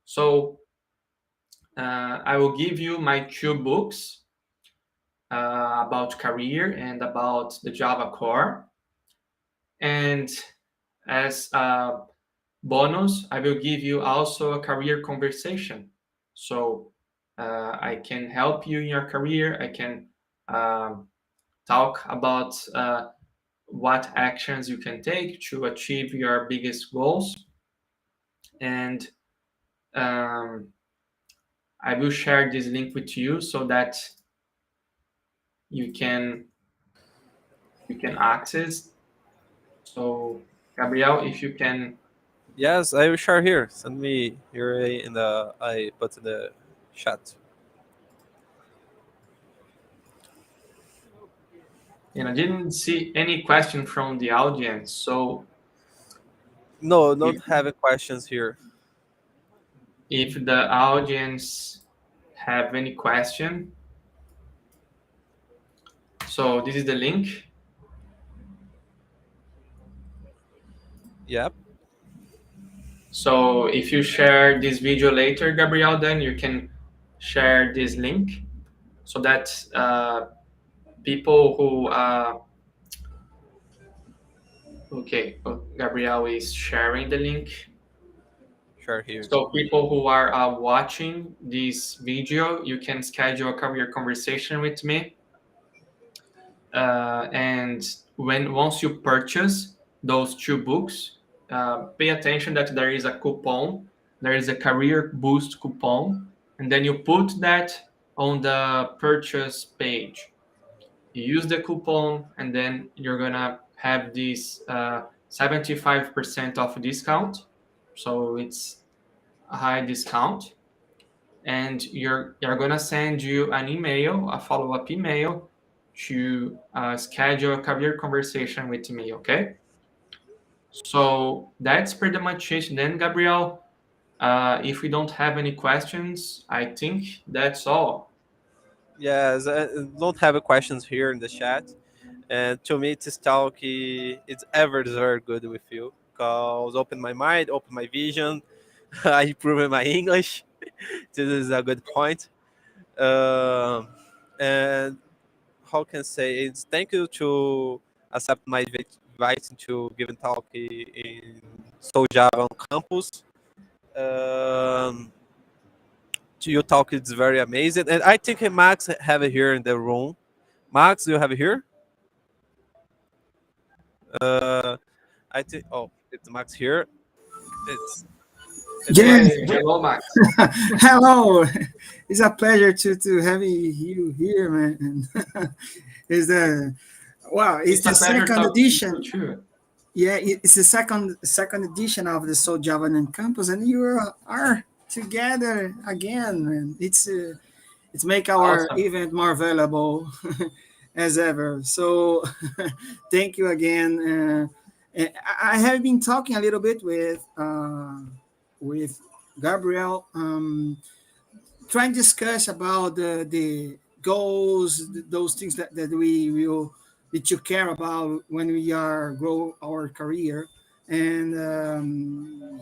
So I will give you my two books about career and about the Java core. And as a bonus, I will give you also a career conversation. So I can help you in your career. I can talk about what actions you can take to achieve your biggest goals. And I will share this link with you so that you can access. So Gabriel, if you can.
Yes, I will share here. Send me here in the I put in the chat.
And I didn't see any question from the audience. So
No,
if,
don't have questions here.
if the audience have any question, so this is the link.
Yep.
So if you share this video later, Gabriel, then you can share this link so that people who okay, Gabriel is sharing the link.
Share here.
So people who are watching this video, you can schedule a career conversation with me. And once you purchase those two books, pay attention that there is a coupon. There is a career boost coupon, and then you put that on the purchase page. You use the coupon, and then you're gonna have this 75% off discount. So it's a high discount, and you're gonna send you an email, a follow-up email, to schedule a career conversation with me. Okay, so that's pretty much it then, Gabriel. If we don't have any questions, I think that's all.
Yes, don't have questions here in the chat. And to me, this talk it's ever very good with you because open my mind, open my vision. I improve my English. This is a good point. Um, and how can I say it's thank you to accept my invite to give a talk in Soul Java on campus. Um, your talk is very amazing, and I think Max have it here in the room. Max, do you have it here? Uh, I think. Oh, it's Max here. It's it's
Yes.
Max.
Hey, hello, Max.
Hello. It's a pleasure to have you here, man. It's the wow. It's
It's a
the
pleasure
second
talking to
edition.
you too.
Yeah, it's the second edition of the Soul Java and Campus, and you are together again, man. It's make our
Awesome.
event more valuable as ever. So thank you again. I have been talking a little bit with Gabriel, trying to discuss about the goals, those things that we will that you care about when we are grow our career. And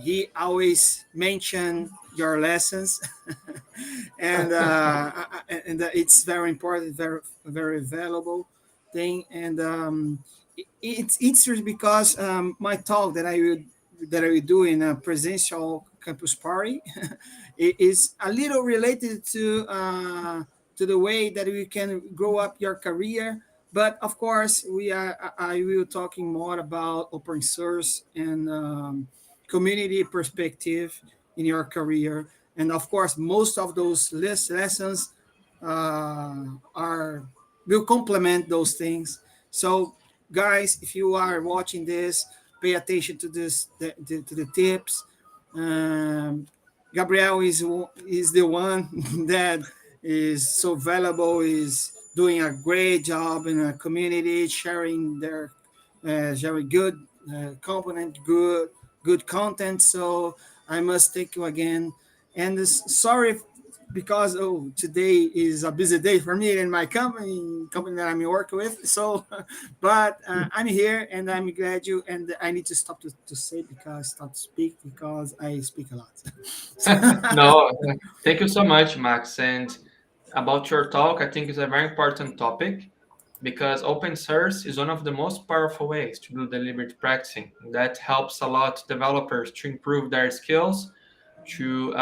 he always mention your lessons, and it's very important, very valuable thing. And it's interesting because my talk that I will do in a presential campus party it is a little related to the way that we can grow up your career. But of course, I will talking more about open source and community perspective in your career. And of course, most of those lessons are will complement those things. So, guys, if you are watching this, pay attention to to the tips. Um, Gabriel is the one that is so valuable, is doing a great job in a community, sharing their very good component, good content. So I must thank you again, and sorry because today is a busy day for me and my company that I'm working with. So, but I'm here and I'm glad you. And I need to stop to say because stop to speak because I speak a lot.
No, thank you so much, Max. And about your talk, I think it's a very important topic because open source is one of the most powerful ways to do deliberate practicing. That helps a lot developers to improve their skills, to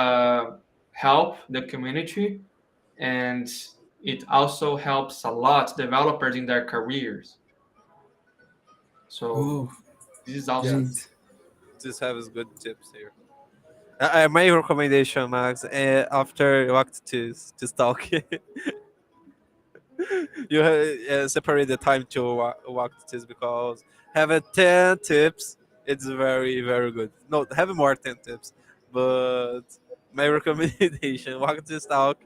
help the community, and it also helps a lot developers in their careers. So
Oh,
this is awesome.
great.
Yes, just have is good tips here. My recommendation, Max, after Waqt to talk, you separate the time to Waqt because having 10 tips, it's very, very good. No, having more 10 tips, but my recommendation, Waqt talk,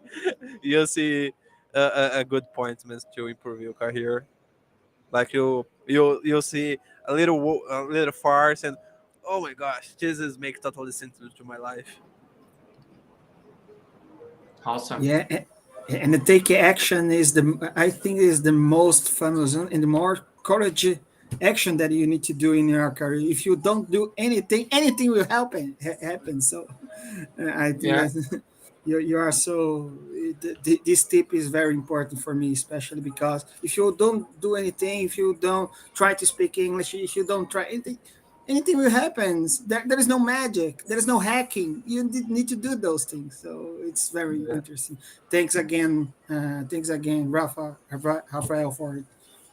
you'll see a good points to improve your career. Like you'll see a little farce and oh my gosh, Jesus makes totally sense to my life.
Awesome.
Yeah, and the take action is I think is the most famous and the more courage action that you need to do in your career. If you don't do anything, anything will happen. So I think
Yeah.
that you are so. This tip is very important for me, especially because if you don't do anything, if you don't try to speak English, if you don't try anything, anything will happen. There is no magic. There is no hacking. You need to do those things. So it's very
Yeah.
interesting. Thanks again, Rafael, for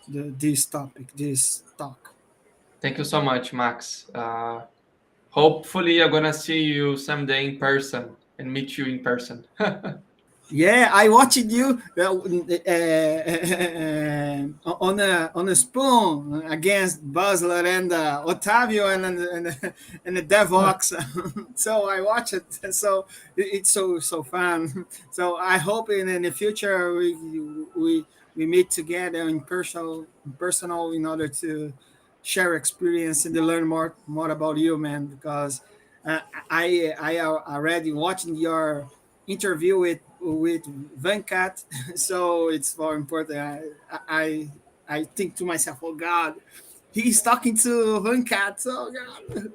this topic, this talk.
Thank you so much, Max. Hopefully, I'm gonna see you someday in person and meet you in person.
Yeah, I watched you on a spoon against Basler and Otavio and the Devox. So I watched it. So it's so fun. So I hope in the future we meet together personal in order to share experience and to learn more about you, man. Because I already watching your interview with Venkat, so it's more important. I think to myself, oh God, he's talking to Venkat. Oh God,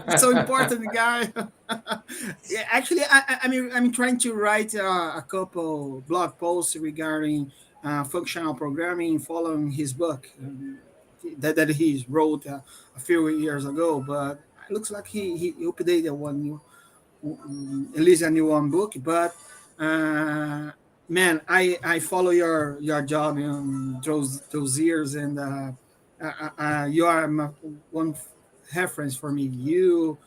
it's so important, guy. Yeah, actually, I'm trying to write a couple blog posts regarding functional programming, following his book that he wrote a few years ago. But it looks like he updated one new at least a new one book. But uh, man, I follow your job in those years, and you are one reference for me. You,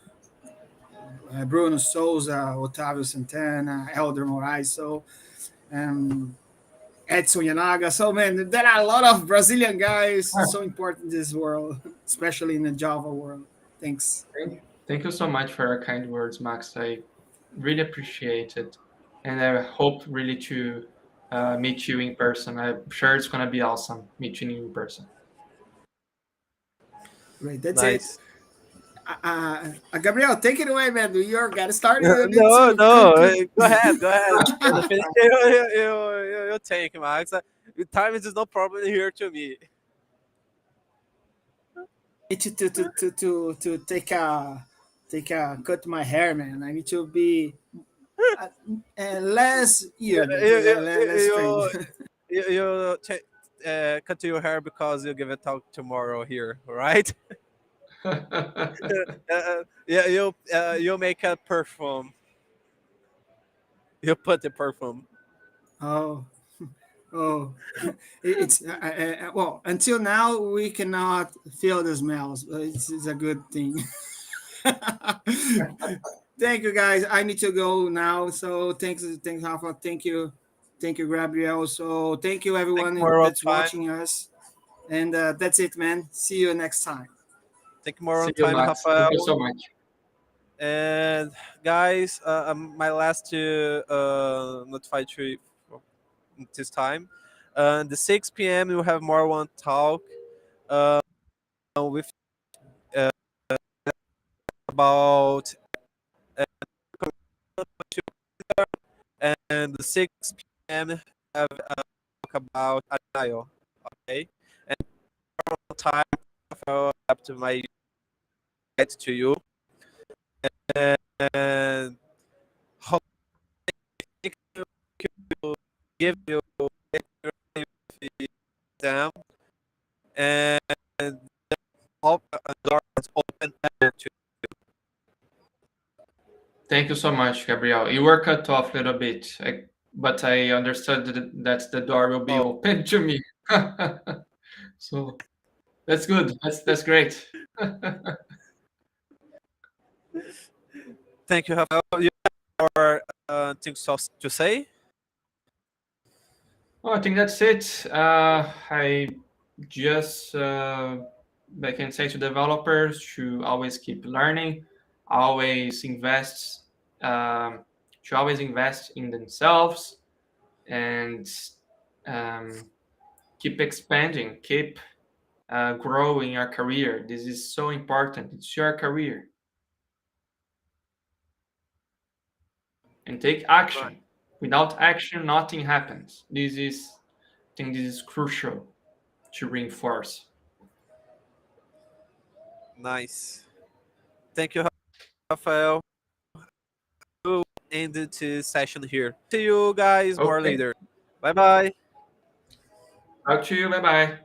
Bruno Souza, Otávio Santana, Elder Moraes, so Edson Yanaga. So man, there are a lot of Brazilian guys so important in this world, especially in the Java world. Thanks.
Thank you so much for your kind words, Max. I really appreciate it, and I hope really to meet you in person. I'm sure it's gonna be awesome meeting you in person.
Great, that's it.
Nice.
Gabriel, take it away, man. You got to start. You need
No,
to
no,
conclude.
go ahead, go ahead. Finish your take, Max. Time is no problem here to me.
Need to take a cut my hair, man. I need to be uh, less
You,
eared,
you,
less trained.
cut your hair because you give a talk tomorrow here, right? Yeah, you make a perfume. You put the perfume.
Oh, oh, it's well. Until now, we cannot feel the smells. But it's a good thing. Thank you, guys. I need to go now. So thanks, Rafa. Thank you, Gabriel. So thank you,
Take
everyone
more on
that's
time.
watching us. And that's it, man. See you next time.
Take more
See
on
you,
time,
Max. Thank you
Rafael.
so much.
And guys, my last to notify you this time. The 6 p.m. we'll have more one talk with about uh, and and 6 p.m. have talk about Agile. Okay, and for time up to my get to you, and hope you give you them, and hope a door is open to.
Thank you so much, Gabriel. You were cut off a little bit, but I understood that the door will be
Oh.
open to me. So that's good. That's great.
Thank you, Rafael. You have more things to say?
Oh, I think that's it. I just I can say to developers to always keep learning, always invest, to always invest in themselves, and um, keep expanding, keep growing your career. This is so important. It's your career, and take action.
Right.
Without action, nothing happens. I think this is crucial to reinforce.
Nice. Thank you, Rafael. We'll end the session here. See you guys more
Okay.
later. Bye bye.
Talk to you. Bye bye.